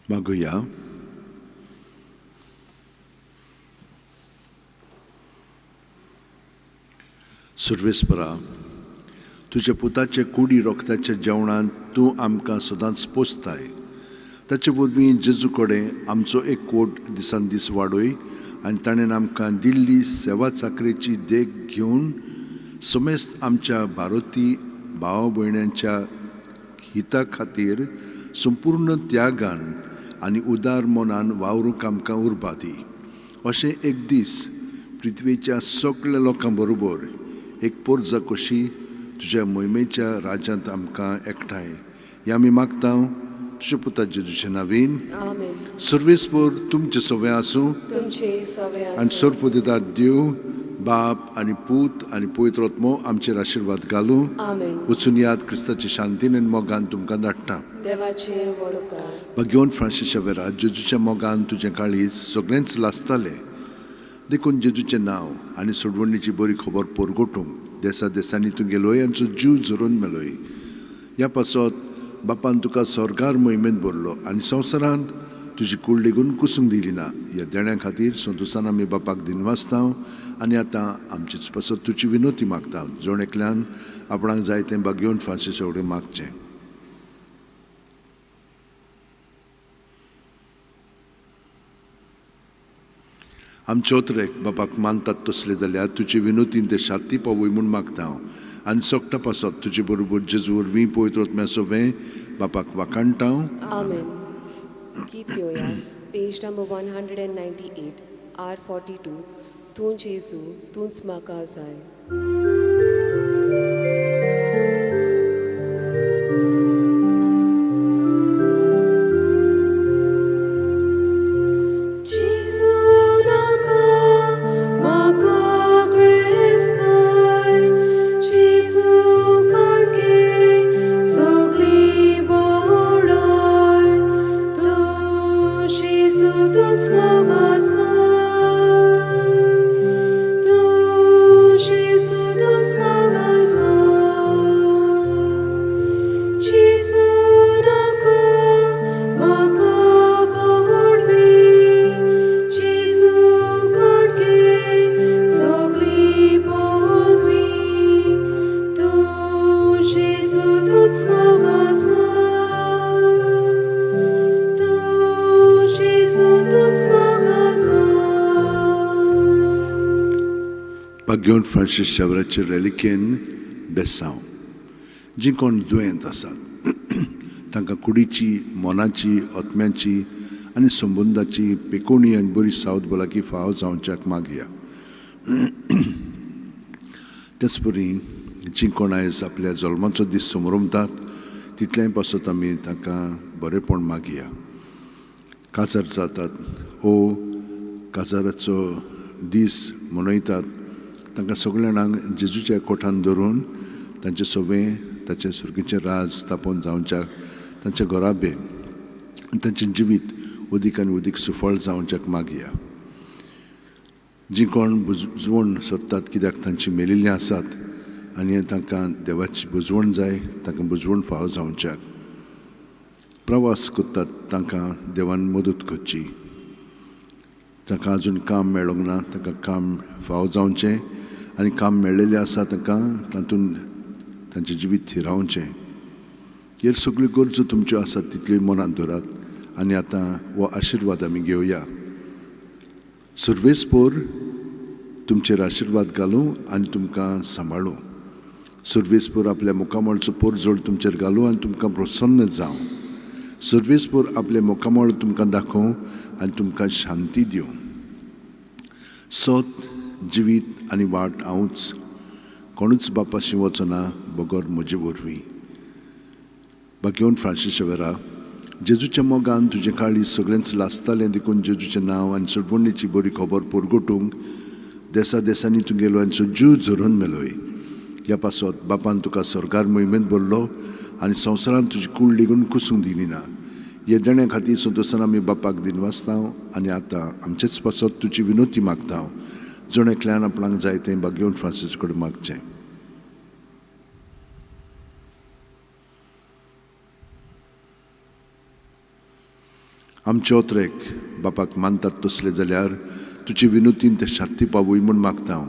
मागुया. सर्वेस्परा, तुझ्या पुताचे कुडी रोखताच्या जेवणांत तूं आमकां सदांच पोसताय. ताचे वरवीं जेजू कडेन आमचो एकवट दिसान दीस वाडय आनी ताणें आमकां दिल्ली सेवा चाकरेची देख घेवन समेस्त आमच्या बारोती भाव भयण्यांच्या हिता खातीर संपूर्ण त्यागान आनी उदार मनान वावरूंक आमकां उर्बा दी. अशें एक दीस पृथ्वीच्या सगळ्या लोकां बरोबर एक पोरजा कशी तुज्या मोहिमेच्या राज्यांत आमकां एकठांय हें आमी मागता तुज्या पुता जेजूच्या नांवेन. आमेन. सर्वेस्पर तुमचे सवे आसूं तुमचे सवे आनी सर्प दितात देव बाप आनी पूत आनी पवित्र आत्मो आमचेर आशिर्वाद घालूं. आमेन. वचून याद क्रिस्ताचे शांतीन आनी मोगान तुमकां धाडटा. देवाचे वळकार. भाग्यवन फ्रांसीस शावेरा, जेजूच्या मोगान तुजें काळीज सगळ्यांच लासतालें देखून जेजूचें नांव आनी सोडवणीची बरी खबर परगोटूंक देसा देसांनी तूं गेलोय आनी तुजो जीव झरोवन मेलोय. ह्या पासत बापान तुका स्वर्गार मोहिमेंत भरलो आनी संवसारांत तुजी कूड लेगून कुसूंक दिली ना. ह्या देण्या खातीर संतोशान आमी बापाक दिनवासता आनी आतां आमचेच पासत तुजी विनोती मागता. जोण एकल्यान आपणाक जाय तें भाग्यवन फ्रांसीस एवढें मागचें. आमचे ओतरेक बापाक मानतात तसले जाल्यार तुजे विनोतीन ते शांती पावय म्हूण मागता आनी सोगटा पासत तुजे बरोबर जेजू वरवीं पवित्र आत्म्या सवें बापाक वाखाणटा. आमेन. गीत घेवया. Page number 198 R42. तूं जेजू तूंच म्हाका जाय. She's घेवन फ्रांसीस शेवराचे रेलिकेन बेसांव जी कोण दुयेंत आसात तांकां कुडीची, मोनाची, ओतम्याची आनी संबंदाची पेकोवणी आनी बरी सावध भलाकी फाव जावच्याक मागया. तेच परी जी कोण आयज आपल्या जल्माचो दीस समोरमतात तितल्याय पासत आमी तांकां बरेपण मागया. काजार जातात काजाराचो दीस मनयतात तांकां सगळ्या जाणांक जेजूच्या कोठान धरून तांचे सवें ताचें सुर्गेचें राज स्थापन जावच्याक तांच्या घोराबे तांचें जिवीत उदीक आनी उदीक सुफळ जावच्याक मागया. जी कोण बुजवण सोदतात कित्याक तांची मेलिल्लीं आसात आनी तांकां देवाची बुजवण जाय, तांकां बुजवण फाव जावच्याक प्रवास करतात तांकां देवान मदत करची. तांकां आजून काम मेळोंक ना तांकां काम फाव जावचें आनी काम मेळिल्लें आसा तांकां तातूंत तांचें जिवीत थिरावचें. ह्यो सगळ्यो गरजो तुमच्यो आसात तितल्यो मनांत दवरात आनी आतां हो आशिर्वाद आमी घेवया. सर्वेस्पोर तुमचेर आशिर्वाद घालूं आनी तुमकां सांबाळूं. सर्वेस्पोर आपल्या मुखामळचो पोरजोड तुमचेर घालूं आनी तुमकां प्रसन्न जावं. सर्वेस्पोर आपले मुखामळ तुमकां दाखोवं आनी तुमकां शांती दिवं. सोत, जिवीत आनी वाट हांवूच, कोणूच बापाशी वचना बगोर म्हजे वरवीं. घेवन फ्रांसीस शेवेरा, जेजूच्या मोगान तुजे काळी सगळ्यांच लासतालें देखून जेजूचें नांव आनी चडवणीची बरी खबर परगटूंक देसा देसांनी तुगेलो आनी जीव झरोवन मेलोय. ह्या पासत बापान तुका स्वर्गार मोहिमेंत भरलो आनी संवसारांत तुजी कूड लेगून कुसूंक दिली ना. हे देण्या खातीर संतोशान आमी बापाक दिनवासतांव आनी आतां आमचेच पासत तुजी विनोती मागतांव. जण एकल्यान आपणाक जाय तें घेवन फ्रांसीस कडेन मागचें. आमचे ओत्रेक बापाक मानतात तसले जाल्यार तुजी विनोतीन ते शांती पावूय म्हूण मागतांव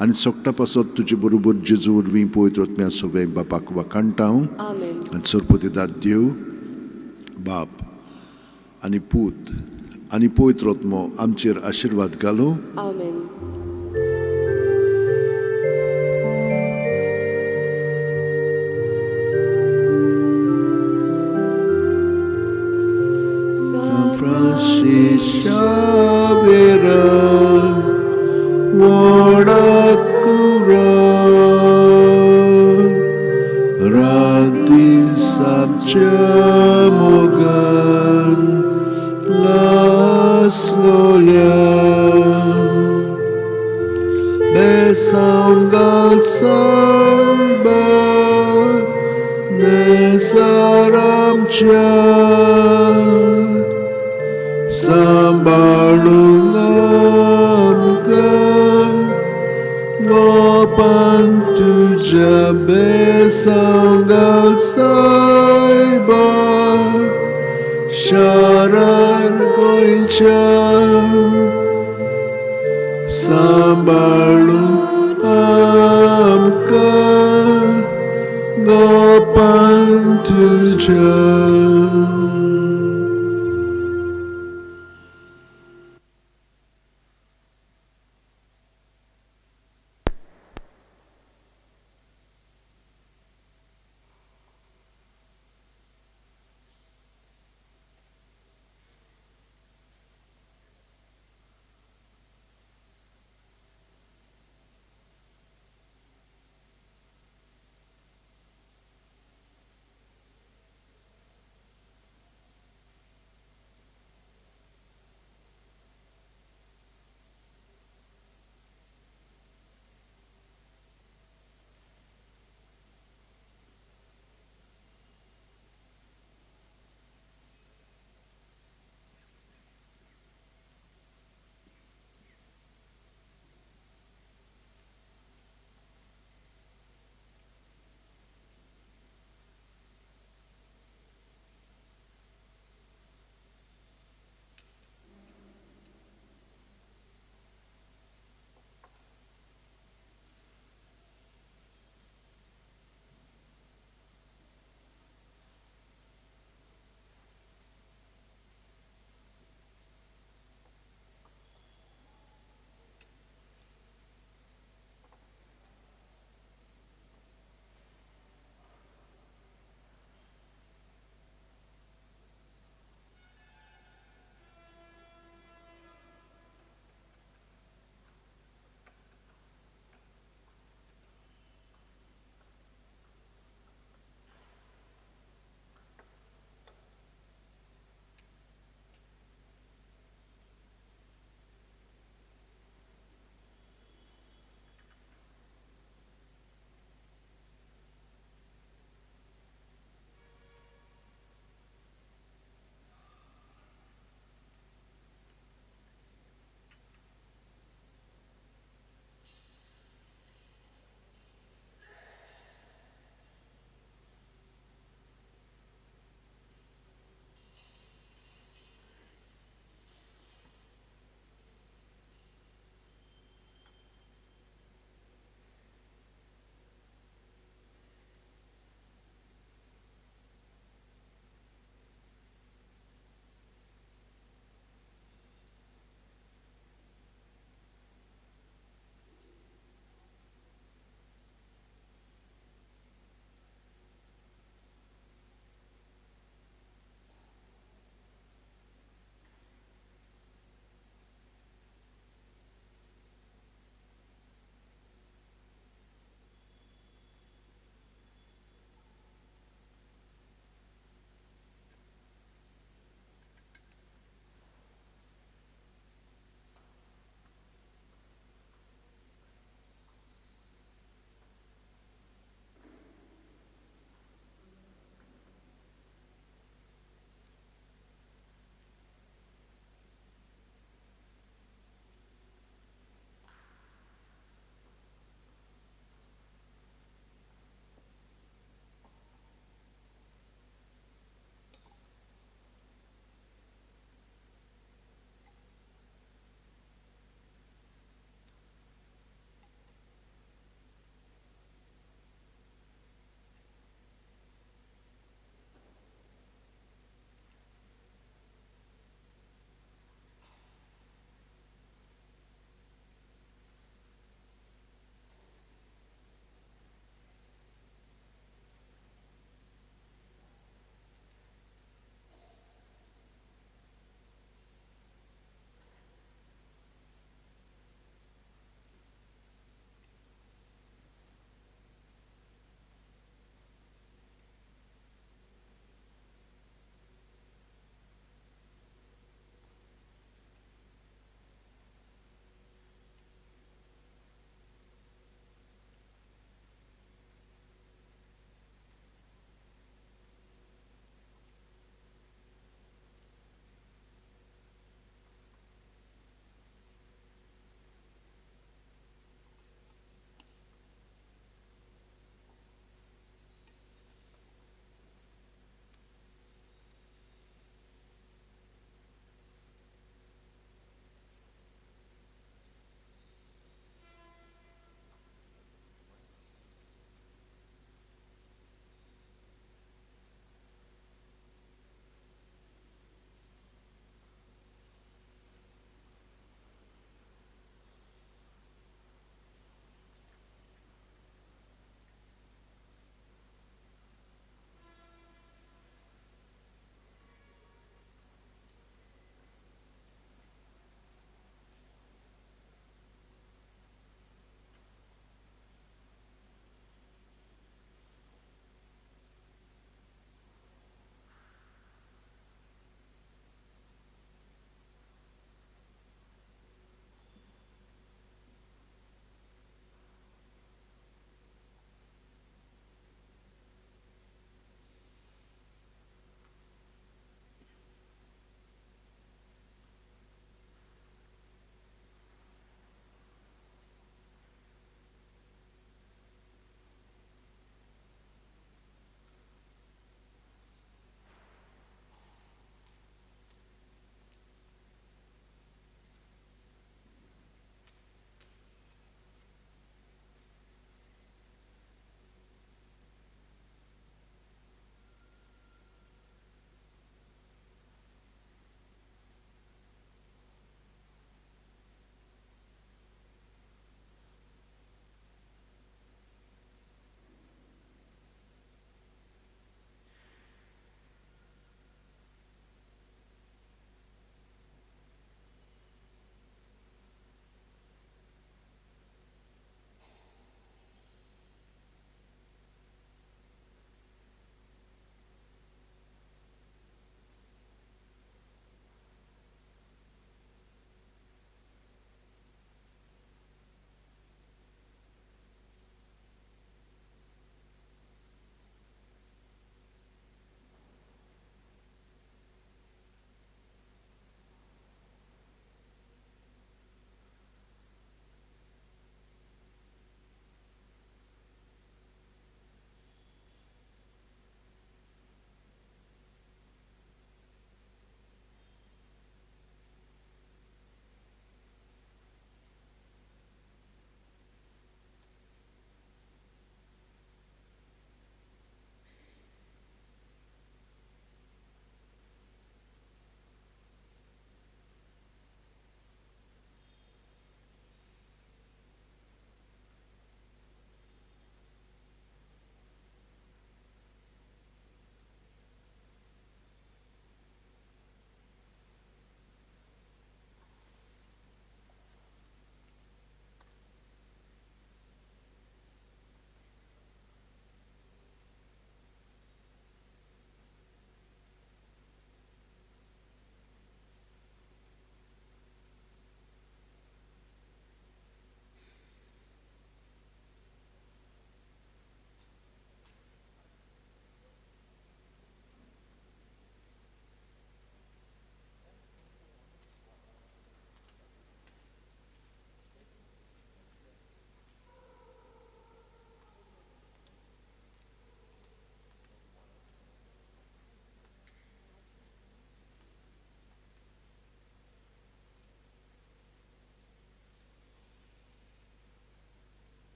आनी सोगटा पासत तुजे बरोबर जेजू वरवीं पवित्र आत्म्या सगळे बापाक वाकाणटाव. आनी सरपती देव बाप आनी पूत आनी पवित्र आत्मो आमचेर आशिर्वाद घालूं. आमेन. Francis Xavier, Wodakura, Radin Sabjamogan, Las Loyal, Besangal Salba, Nesaramcha. Sambalung amka ngopan tuja besanggal saiba syarar goinca. Sambalung amka ngopan tuja.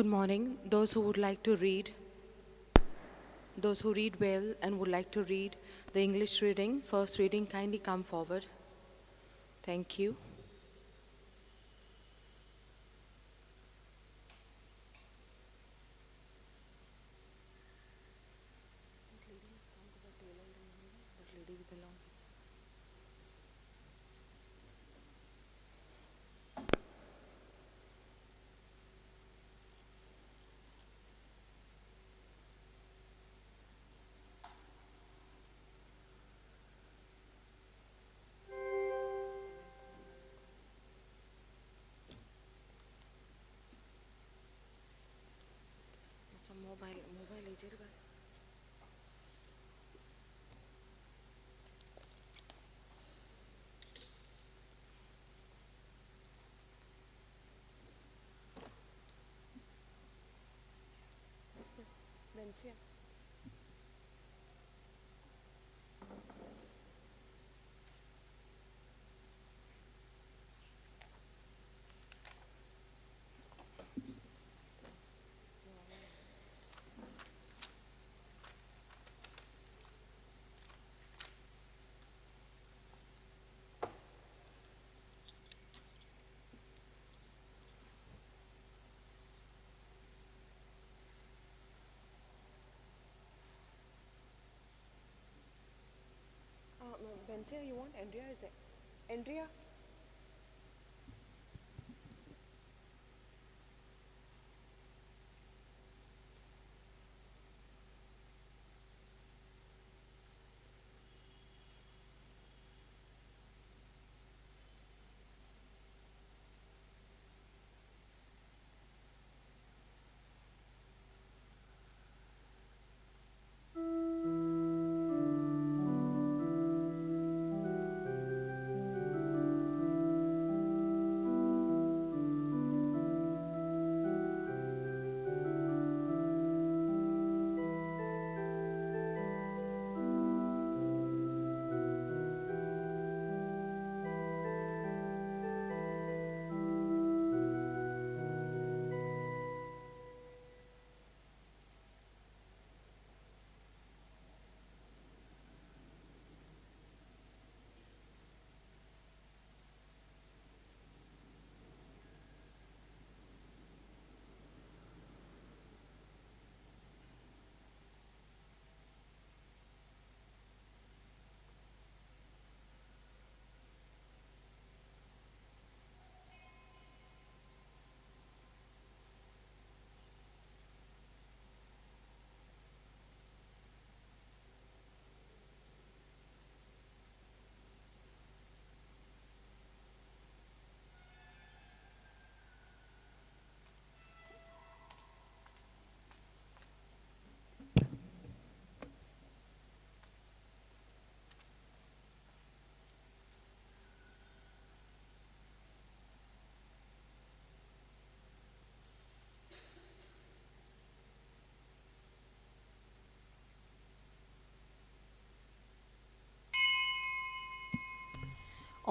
Good morning. Those who read well and would like to read the English reading, first reading, kindly come forward. Thank you. Mobile हेजेर घाल. बेन्सिया. Bensia, you want Andrea? Is it Andrea?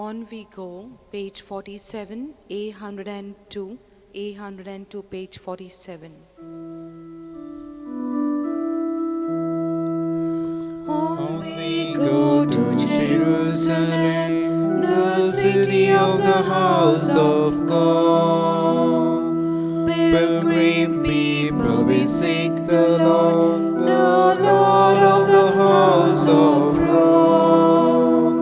On we go, page 47, A102, page 47. On we go to Jerusalem, the city of the house of God. Pilgrim people, we seek the Lord of the house of Rome.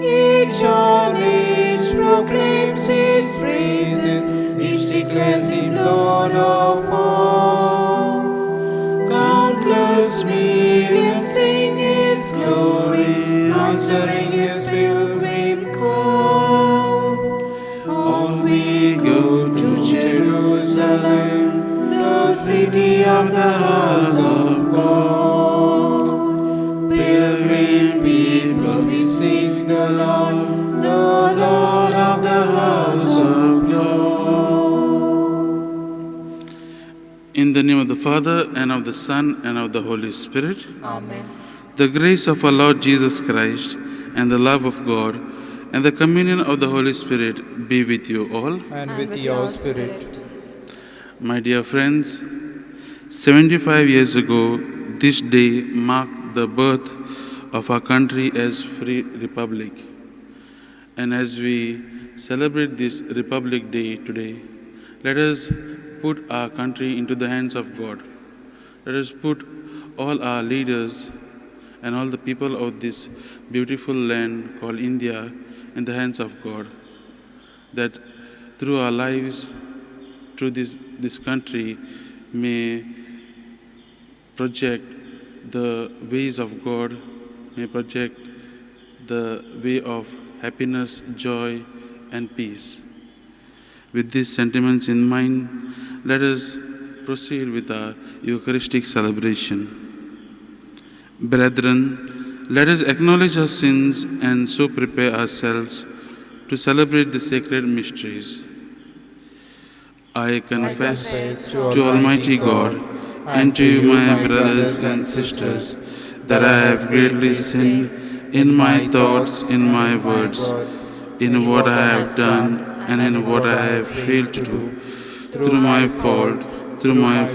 Each on each proclaims his praises, each declares him Lord of all. Countless millions sing his glory, answering his pilgrim call. On we go to Jerusalem, the city of the house of God. Pilgrim people, we seek the Lord of the house of God. In the name of the Father, and of the Son, and of the Holy Spirit. Amen. The grace of our Lord Jesus Christ, and the love of God, and the communion of the Holy Spirit be with you all. And with your spirit. My dear friends, 75 years ago, this day marked the birth of our country as free republic. And as we celebrate this Republic Day today, let us put our country into the hands of God. Let us put all our leaders and all the people of this beautiful land called India in the hands of God, that through our lives, through this country, may project the ways of God, may project the way of happiness, joy, and peace. With these sentiments in mind, let us proceed with our Eucharistic celebration. Brethren, let us acknowledge our sins and so prepare ourselves to celebrate the sacred mysteries. I confess to Almighty God and to you, my brothers and sisters, that I have greatly sinned in my thoughts, in my words, in what I have done and in what I have failed to do, through my fault, through my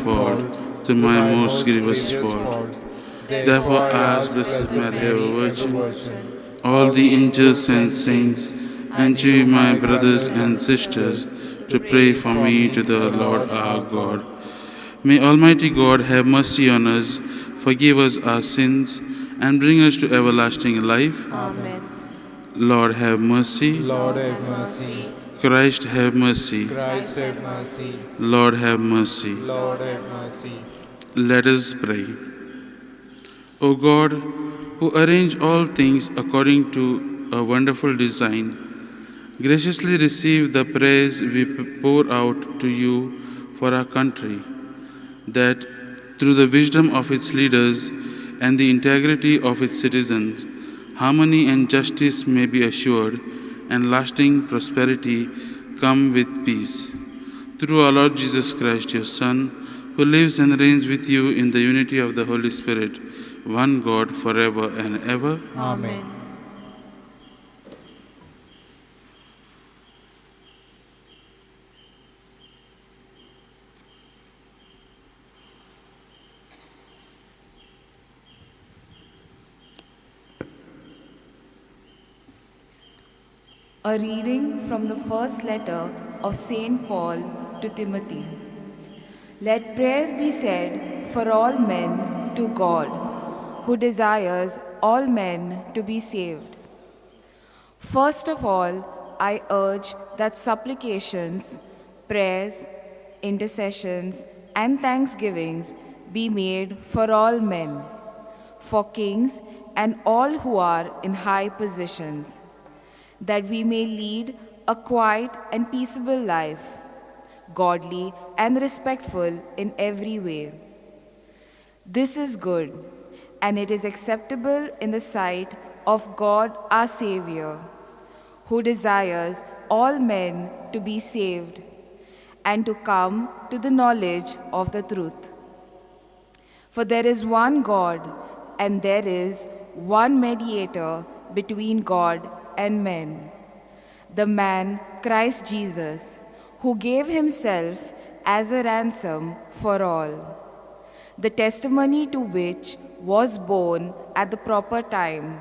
most grievous fault. Therefore, I ask Blessed Mary, ever Virgin, all the angels and saints, and to you, my brothers and sisters, to pray for me to the Lord our God. May Almighty God have mercy on us, forgive us our sins, and bring us to everlasting life. Amen. Lord have mercy. Lord have mercy. Christ have mercy. Christ have mercy. Lord have mercy. Lord have mercy. Let us pray. O God, who arrange all things according to a wonderful design, graciously receive the praise we pour out to you for our country, that through the wisdom of its leaders and the integrity of its citizens, harmony and justice may be assured, and lasting prosperity come with peace. Through our Lord Jesus Christ, your Son, who lives and reigns with you in the unity of the Holy Spirit, one God, forever and ever. Amen. A reading from the first letter of St. Paul to Timothy. Let prayers be said for all men to God, who desires all men to be saved. First of all, I urge that supplications, prayers, intercessions, and thanksgivings be made for all men, for kings and all who are in high positions, that we may lead a quiet and peaceable life, godly and respectful in every way. This is good, and it is acceptable in the sight of God our Savior, who desires all men to be saved and to come to the knowledge of the truth. For there is one God, and there is one mediator between God and men, the man Christ Jesus, who gave himself as a ransom for all, the testimony to which was borne at the proper time.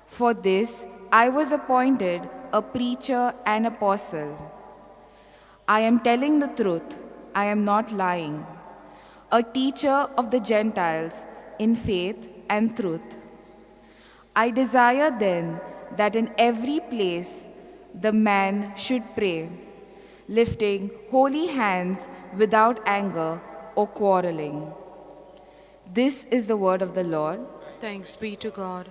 For this I was appointed a preacher and apostle. I am telling the truth, I am not lying, a teacher of the Gentiles in faith and truth. I desire then that in every place the man should pray, lifting holy hands without anger or quarreling. This is the word of the Lord. Thanks be to God.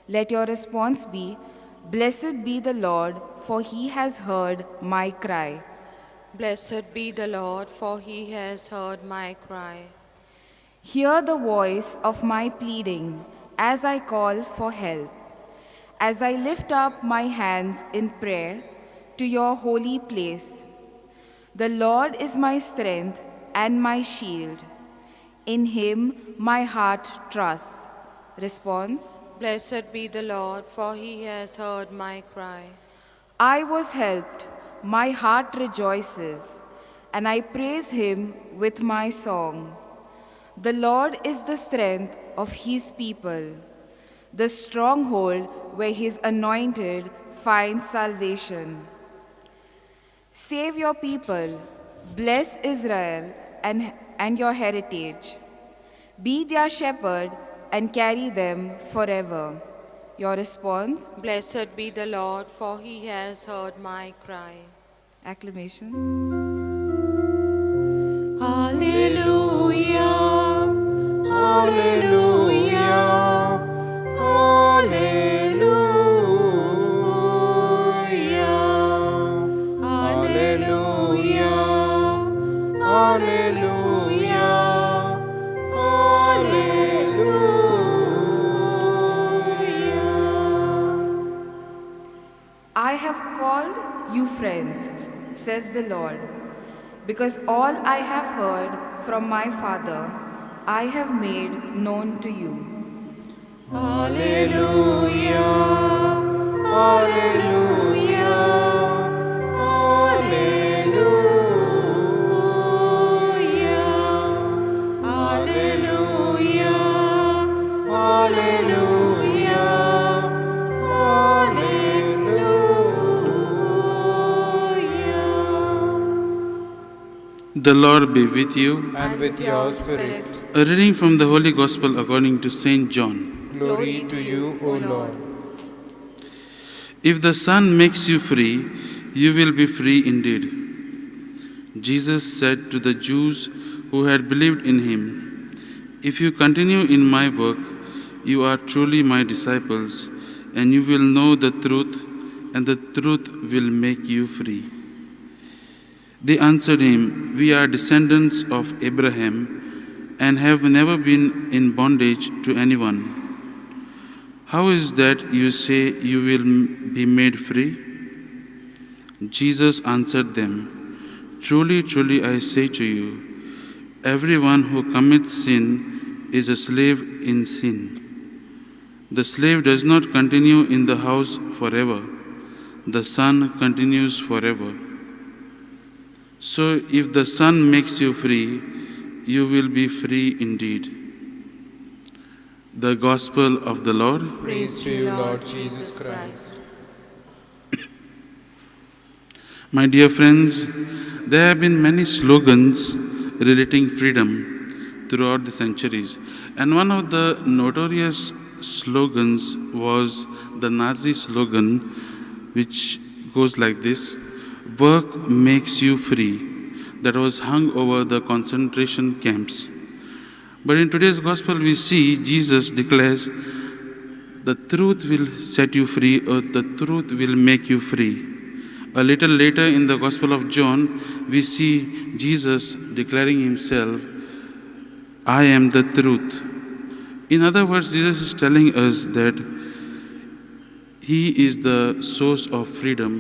Let your response be, Blessed be the Lord, for he has heard my cry. Blessed be the Lord, for he has heard my cry. Hear the voice of my pleading as I call for help, as I lift up my hands in prayer to your holy place. The Lord is my strength and my shield. In him my heart trusts. Response: Blessed be the Lord, for he has heard my cry. I was helped, my heart rejoices, and I praise him with my song. The Lord is the strength of his people, the stronghold where his anointed finds salvation. Save your people, bless Israel and your heritage. Be their shepherd and carry them forever. Your response? Blessed be the Lord, for he has heard my cry. Acclamation. Hallelujah, hallelujah, hallelujah, hallelujah, hallelujah, hallelujah. I have called you friends, says the Lord, because all I have heard from my Father, I have made known to you. Hallelujah, hallelujah, hallelujah, hallelujah, hallelujah, hallelujah. The Lord be with you. And with your spirit. A reading from the Holy Gospel according to Saint John. Glory to you, O Lord. If the Son makes you free, you will be free indeed. Jesus said to the Jews who had believed in him, "If you continue in my work, you are truly my disciples, and you will know the truth, and the truth will make you free." They answered him, "We are descendants of Abraham and have never been in bondage to anyone. How is that you say you will be made free?" Jesus answered them, "Truly, truly, I say to you, everyone who commits sin is a slave in sin. The slave does not continue in the house forever. The Son continues forever. So if the Son makes you free, you will be free indeed." The Gospel of the Lord. Praise to you, Lord Jesus Christ. My dear friends, there have been many slogans relating freedom throughout the centuries. And one of the notorious slogans was the Nazi slogan, which goes like this: "Work makes you free," that was hung over the concentration camps. But in today's gospel, we see Jesus declares, "The truth will set you free," or "the truth will make you free." A little later in the Gospel of John, we see Jesus declaring himself, "I am the truth." In other words, Jesus is telling us that he is the source of freedom.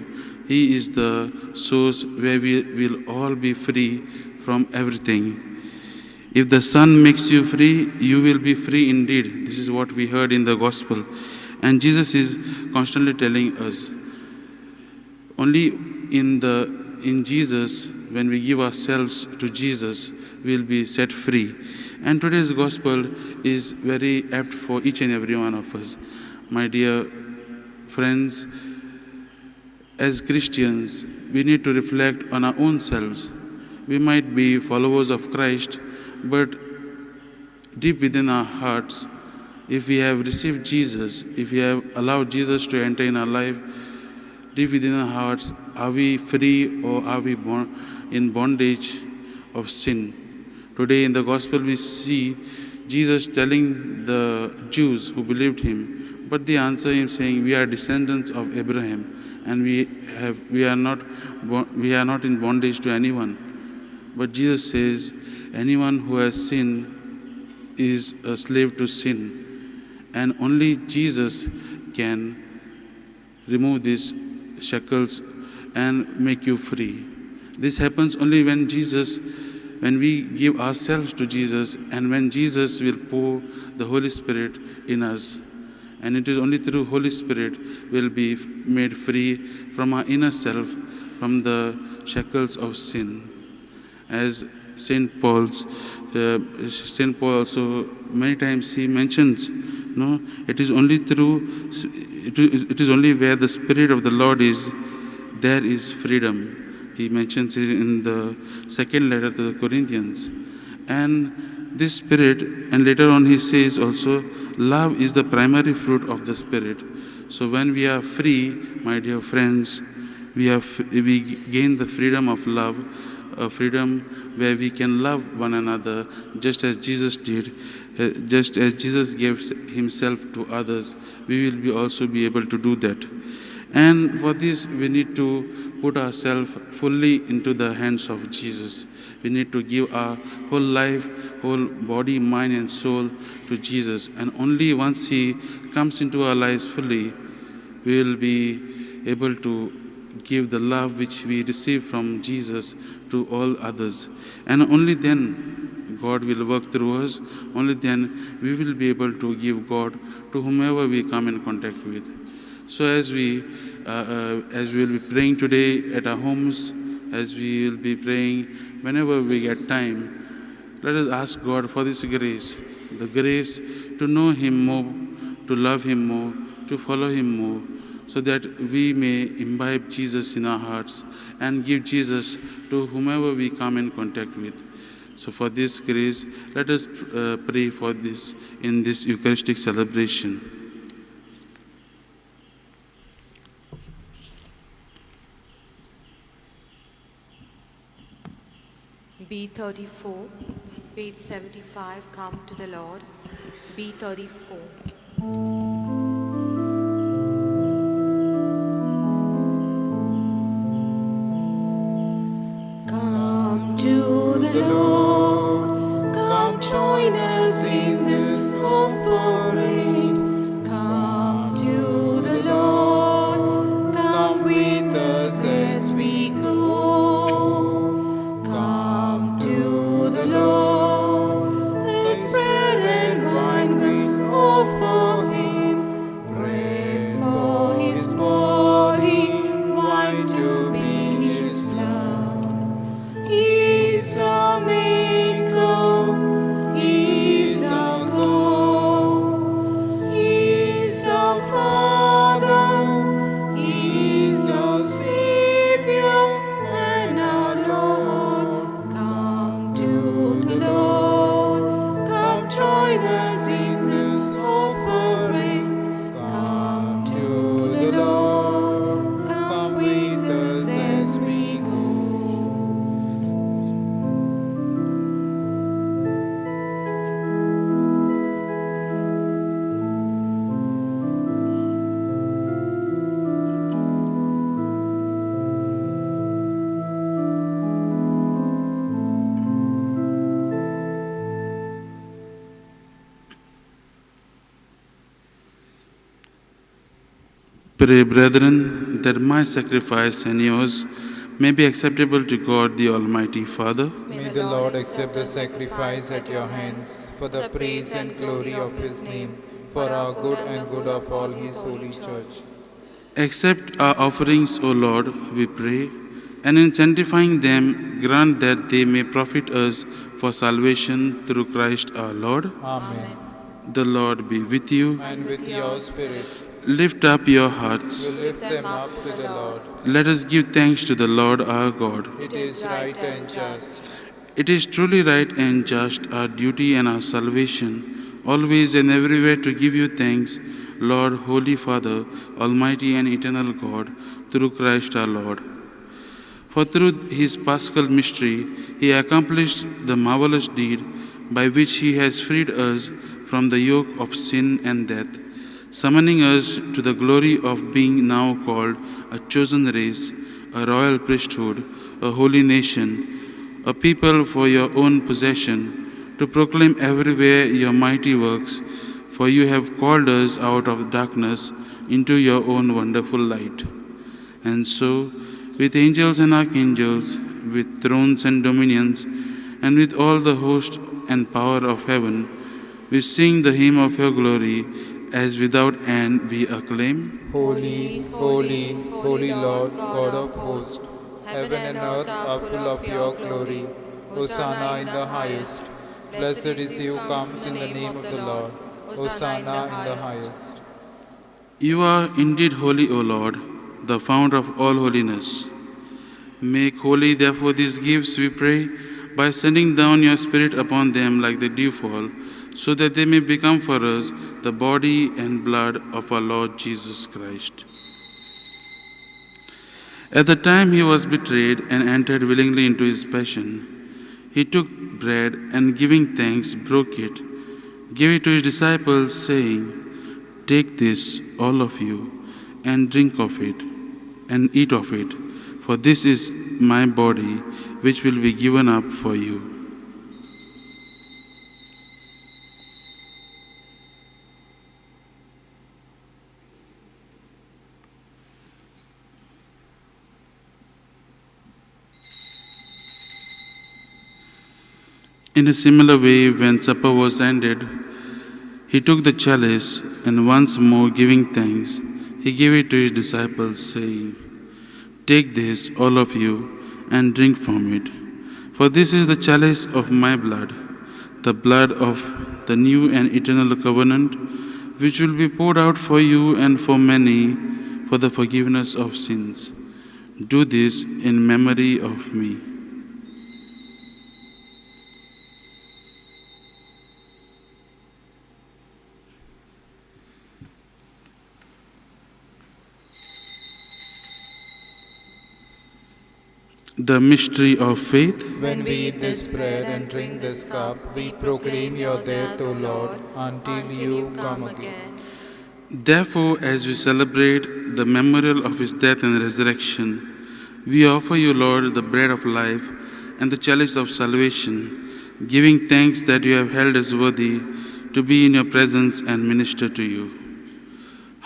He is the source where we will all be free from everything. If the Son makes you free, you will be free indeed. This is what we heard in the Gospel. And Jesus is constantly telling us, only in Jesus, when we give ourselves to Jesus, we will be set free. And today's Gospel is very apt for each and every one of us. My dear friends, as Christians, we need to reflect on our own selves. We might be followers of Christ, but deep within our hearts, if we have received Jesus, if we have allowed Jesus to enter in our life, deep within our hearts, are we free or are we in bondage of sin? Today in the Gospel we see Jesus telling the Jews who believed him, but they answer him saying, "We are descendants of Abraham, and we are not in bondage to anyone." But Jesus says, anyone who has sinned is a slave to sin, and only Jesus can remove these shackles and make you free. This happens only when we give ourselves to Jesus, and when Jesus will pour the Holy Spirit in us. And it is only through Holy Spirit we'll be made free from our inner self, from the shackles of sin. as Saint Paul's. Saint Paul also many times he mentions, no, it is only through, it is only where the Spirit of the Lord is, there is freedom. He mentions it in the second letter to the Corinthians. And this Spirit, and later on he says also, love is the primary fruit of the Spirit. So when we are free, my dear friends, we gain the freedom of love, a freedom where we can love one another just as Jesus did. Just as Jesus gave himself to others, we will also be able to do that. And for this, we need to put ourselves fully into the hands of Jesus. We need to give our whole life, whole body, mind, and soul to Jesus. And only once He comes into our lives fully, we will be able to give the love which we receive from Jesus to all others. And only then God will work through us. Only then we will be able to give God to whomever we come in contact with. So as we will be praying today at our homes, as we will be praying whenever we get time, let us ask God for this grace, the grace to know Him more, to love Him more, to follow Him more, so that we may imbibe Jesus in our hearts and give Jesus to whomever we come in contact with. So for this grace, let us pray for this in this Eucharistic celebration. B34, page 75, come to the Lord. B34. Come to the Lord, come join us in this offering. Come to the Lord, come with us as we go. Come to the Lord, this bread and wine will offer Him. Bread for His body, wine to be His blood. He is our Maker, He is our God, He is our Father, He is our Savior and our Lord. Come to the Lord, come join us in this offering. Come to the Lord, come with us as we go. Pray, brethren, that my sacrifice and yours may be acceptable to God the Almighty Father. May the Lord accept the sacrifice at your hands for the praise and glory of His name, for our good and good of all His holy church. Accept our offerings, O Lord, we pray, and in sanctifying them, grant that they may profit us for salvation through Christ our Lord. Amen. The Lord be with you. And with your spirit, Lift up your hearts. we lift them up to the Lord. Let us give thanks to the Lord our God. It is right and just. It is truly right and just, our duty and our salvation, always and everywhere to give you thanks, Lord, Holy Father, Almighty and eternal God, through Christ our Lord. For through His Paschal mystery, He accomplished the marvelous deed by which He has freed us from the yoke of sin and death, summoning us to the glory of being now called a chosen race, a royal priesthood, a holy nation, a people for your own possession, to proclaim everywhere your mighty works, for you have called us out of darkness into your own wonderful light. And so, with angels and archangels, with thrones and dominions, and with all the host and power of heaven, we sing the hymn of your glory, as without end we acclaim. Holy, holy, holy Lord, God of hosts, heaven and earth are full of your glory. Hosanna in the highest. Blessed is he who comes in the name of the Lord. Hosanna in the highest. You are indeed holy, O Lord, the fount of all holiness. Make holy, therefore, these gifts, we pray, by sending down your Spirit upon them like the dewfall, so that they may become for us the body and blood of our Lord Jesus Christ. At the time he was betrayed and entered willingly into his passion, he took bread and giving thanks, broke it, gave it to his disciples, saying, "Take this, all of you, and drink of it, and eat of it, for this is my body, which will be given up for you." In a similar way, when supper was ended, he took the chalice, and once more giving thanks, he gave it to his disciples, saying, "Take this, all of you, and drink from it. For this is the chalice of my blood, the blood of the new and eternal covenant, which will be poured out for you and for many for the forgiveness of sins. Do this in memory of me." The mystery of faith. When we eat this bread and drink this cup, we proclaim your death, O Lord, until you come again. Therefore, as we celebrate the memorial of his death and resurrection, we offer you, Lord, the bread of life and the chalice of salvation, giving thanks that you have held us worthy to be in your presence and minister to you.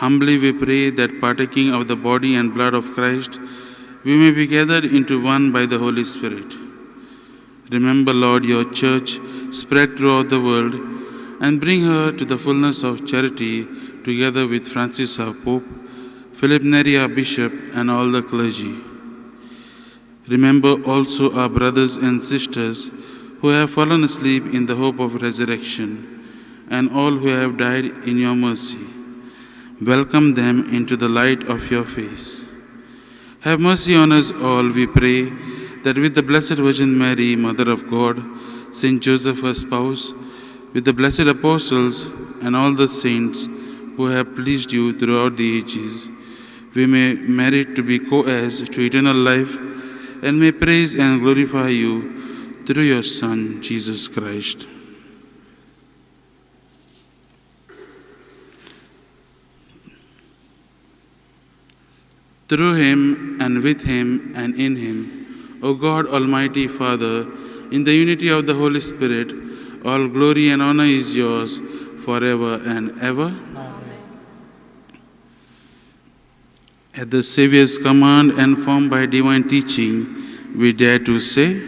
Humbly we pray that partaking of the body and blood of Christ, we may be gathered into one by the Holy Spirit. Remember, Lord, your church spread throughout the world, and bring her to the fullness of charity, together with Francis our Pope, Philip Neri our Bishop, and all the clergy. Remember also our brothers and sisters who have fallen asleep in the hope of resurrection, and all who have died in your mercy. Welcome them into the light of your face. Have mercy on us all, we pray, that with the Blessed Virgin Mary, Mother of God, Saint Joseph, her spouse, with the blessed apostles and all the saints who have pleased you throughout the ages, we may merit to be co-heirs to eternal life, and may praise and glorify you through your Son, Jesus Christ. Through him, and with him, and in him, O God, Almighty Father, in the unity of the Holy Spirit, all glory and honor is yours forever and ever. Amen. At the Saviour's command and formed by divine teaching, we dare to say,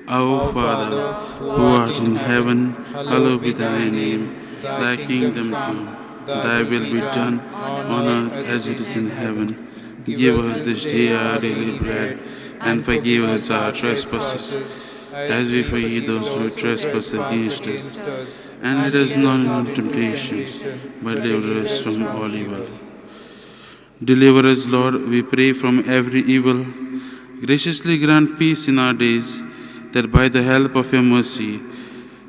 Our Father, who art in heaven, hallowed be thy name. Thy kingdom come, thy will be done on earth as it is in heaven. Give us this day our daily bread, and forgive us our trespasses, as we forgive those who trespass against us. And lead us not into temptation, but deliver us from all evil. Deliver us, Lord, we pray, from every evil. Graciously grant peace in our days, that by the help of your mercy,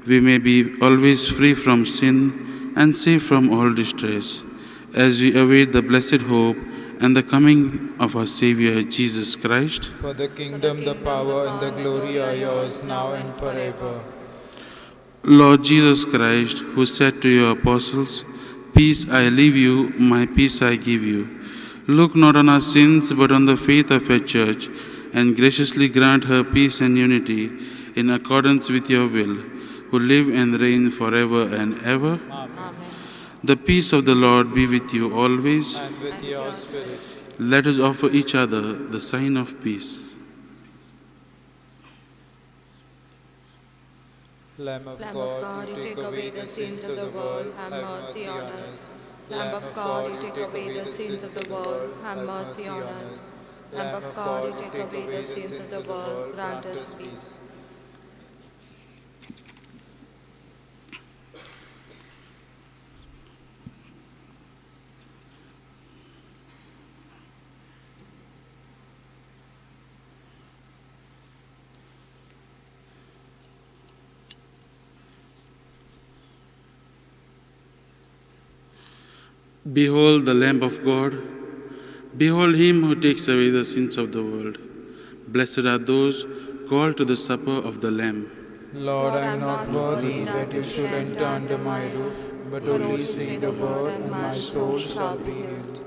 we may be always free from sin and safe from all distress, as we await the blessed hope and the coming of our Savior, Jesus Christ. For the kingdom, the power, and the glory are yours, now and forever. Lord Jesus Christ, who said to your apostles, Peace I leave you, my peace I give you. Look not on our sins, but on the faith of your church, and graciously grant her peace and unity in accordance with your will, who live and reign forever and ever. Amen. The peace of the Lord be with you always. And with your spirit. Let us offer each other the sign of peace. Lamb of Lamb of God, God, you take away the sins of the world, have mercy on us. Lamb of God, you take away the sins of the world, have mercy on us. Lamb of God, you take away the sins of the world, grant us peace. Behold the Lamb of God. Behold him who takes away the sins of the world. Blessed are those called to the supper of the Lamb. Lord, I am not worthy that you should enter under my roof, but only say the word, and my soul shall be healed.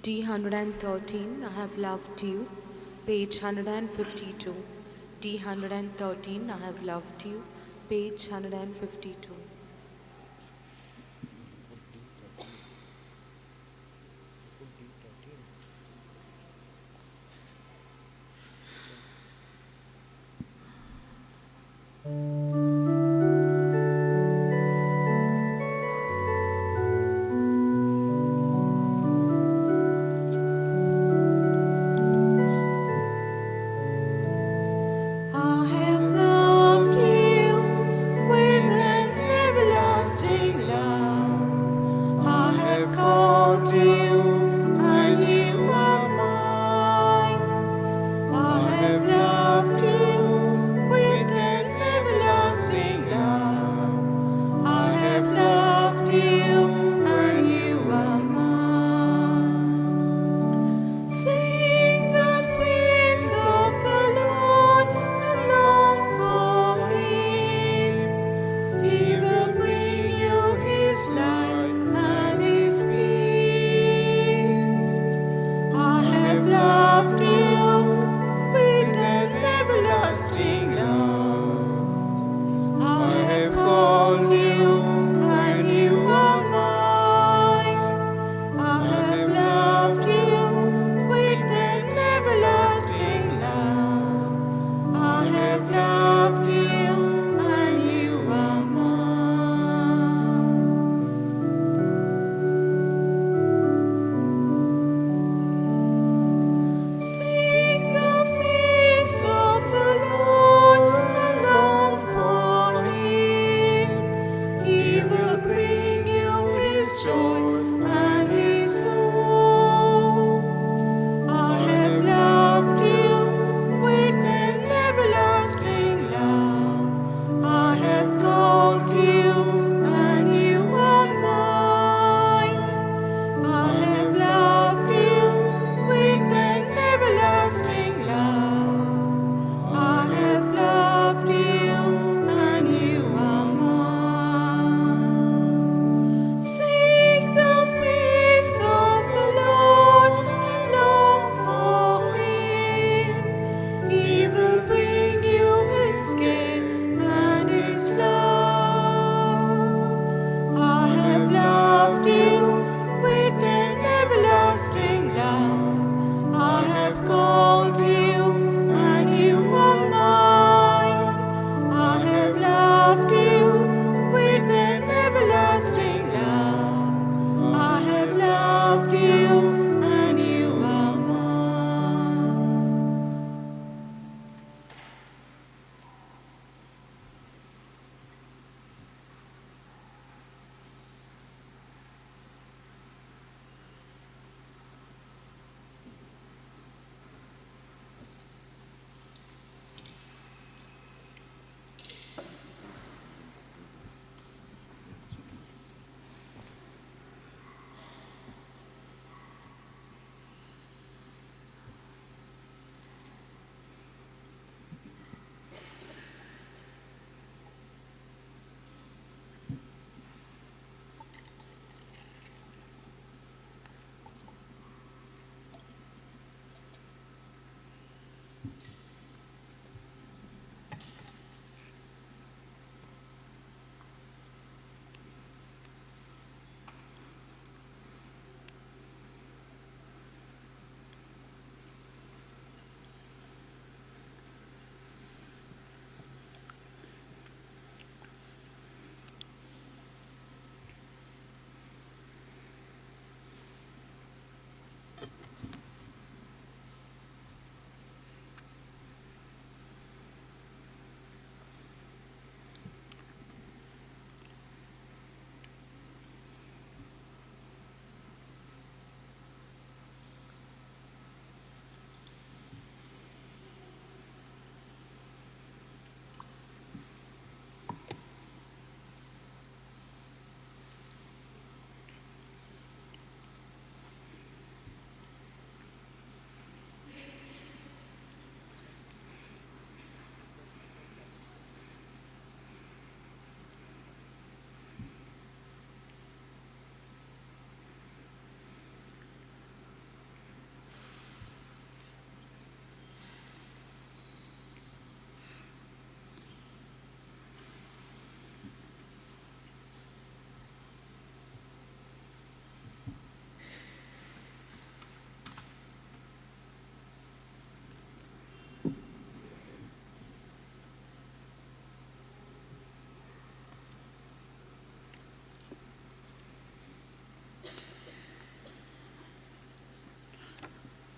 D113, I have loved you. Page 152. D113, I have loved you. Page 152. I have loved you with an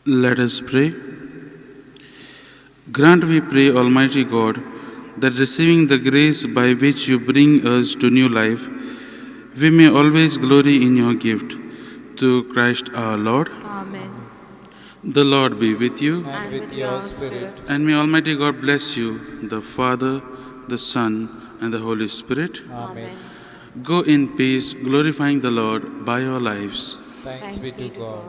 Let us pray. Grant, we pray, Almighty God, that receiving the grace by which you bring us to new life, we may always glory in your gift. Through Christ our Lord. Amen. The Lord be with you. And with your spirit. And may Almighty God bless you, the Father, the Son, and the Holy Spirit. Amen. Go in peace, glorifying the Lord by your lives. Thanks be to God.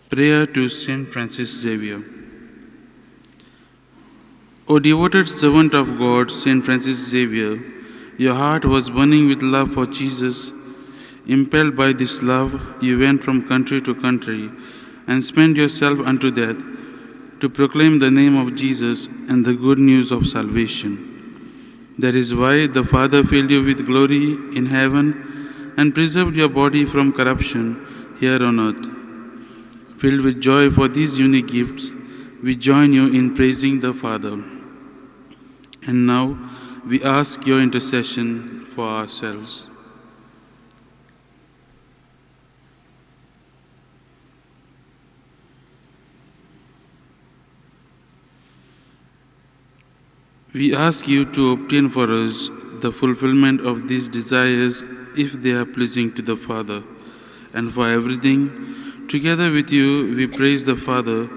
Prayer to Saint Francis Xavier. O devoted servant of God, Saint Francis Xavier, your heart was burning with love for Jesus. Impelled by this love, you went from country to country and spent yourself unto death to proclaim the name of Jesus and the good news of salvation. That is why the Father filled you with glory in heaven and preserved your body from corruption here on earth. Filled with joy for these unique gifts, we join you in praising the Father. And now we ask your intercession for ourselves. We ask you to obtain for us the fulfillment of these desires if they are pleasing to the Father. And for everything, together with you, we praise the Father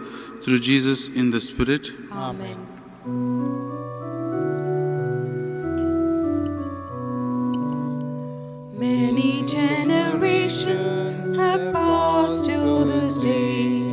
through Jesus in the Spirit. Amen. Many generations have passed to this day.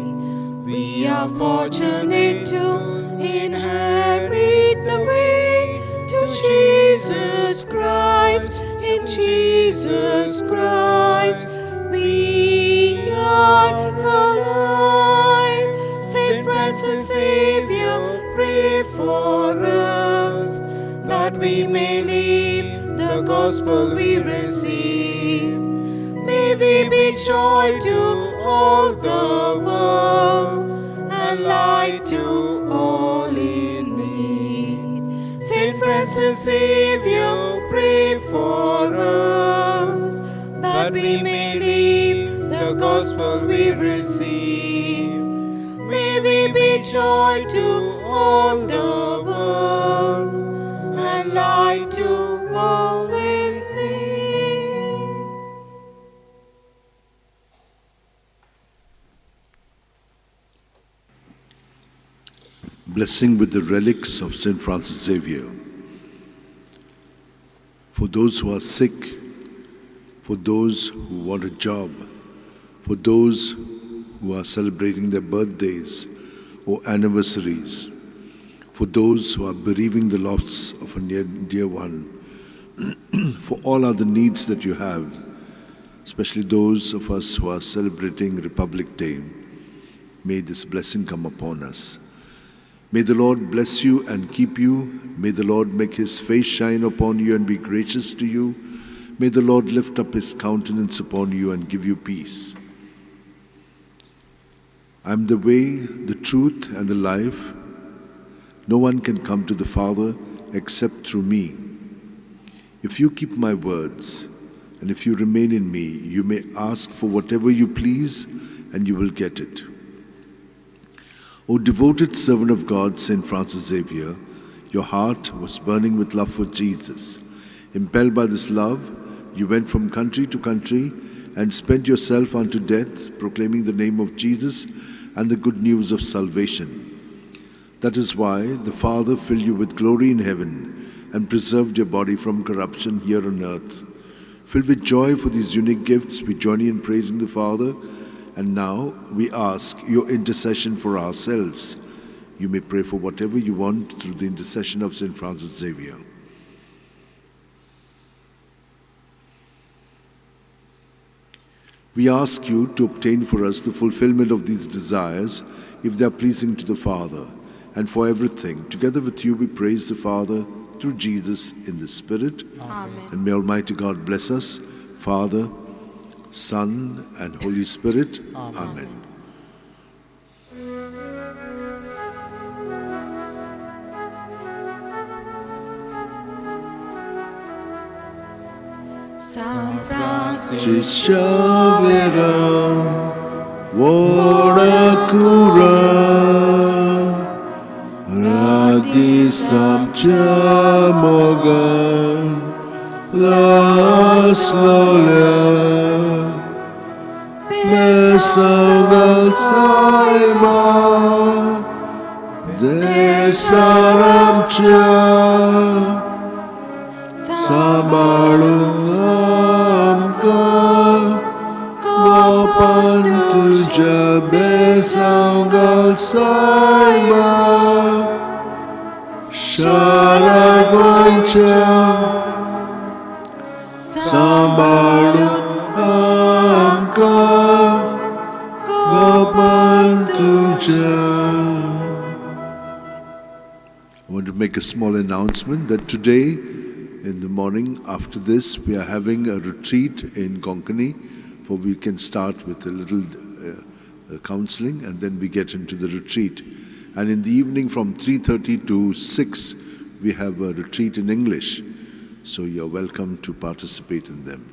We are fortunate to inherit the way to Jesus Christ. In Jesus Christ we are alive. Saint Francis Xavier, pray for us, that we may live the gospel we receive. May we be joy to all the world and light to all in need. Saint Francis Xavier, pray for us, that we may live the gospel we receive. May we be joy to all the world and light to all in need. Blessing with the relics of St. Francis Xavier. For those who are sick, for those who want a job, for those who are celebrating their birthdays or anniversaries, for those who are bereaving the loss of a near dear one, for all other needs that you have, especially those of us who are celebrating Republic Day, may this blessing come upon us. May the Lord bless you and keep you. May the Lord make his face shine upon you and be gracious to you. May the Lord lift up his countenance upon you and give you peace. I am the way, the truth, and the life. No one can come to the Father except through me. If you keep my words, and if you remain in me, you may ask for whatever you please, and you will get it. O devoted servant of God, St. Francis Xavier, your heart was burning with love for Jesus. Impelled by this love, you went from country to country and spent yourself unto death, proclaiming the name of Jesus and the good news of salvation. That is why the Father filled you with glory in heaven and preserved your body from corruption here on earth. Filled with joy for these unique gifts, we join you in praising the Father. And now we ask your intercession for ourselves. You may pray for whatever you want through the intercession of St. Francis Xavier. We ask you to obtain for us the fulfillment of these desires, if they are pleasing to the Father. And for everything, together with you, we praise the Father through Jesus in the Spirit. Amen. And may Almighty God bless us, Father, Son, and Holy Spirit. Amen. San Francisco, Xavier, Vodakura Radi Samcha Mogan Las Lolia Mesangal Saima Desaramcha Sabalungamka Gopan Tuja Besangal Saima Sharagoncha Sabalungamka Gopan Tuja. I want to make a small announcement that today in the morning after this we are having a retreat in Konkani, for we can start with a little counseling and then we get into the retreat. And in the evening from 3:30 to 6 we have a retreat in English. So you're welcome to participate in them. Thank you.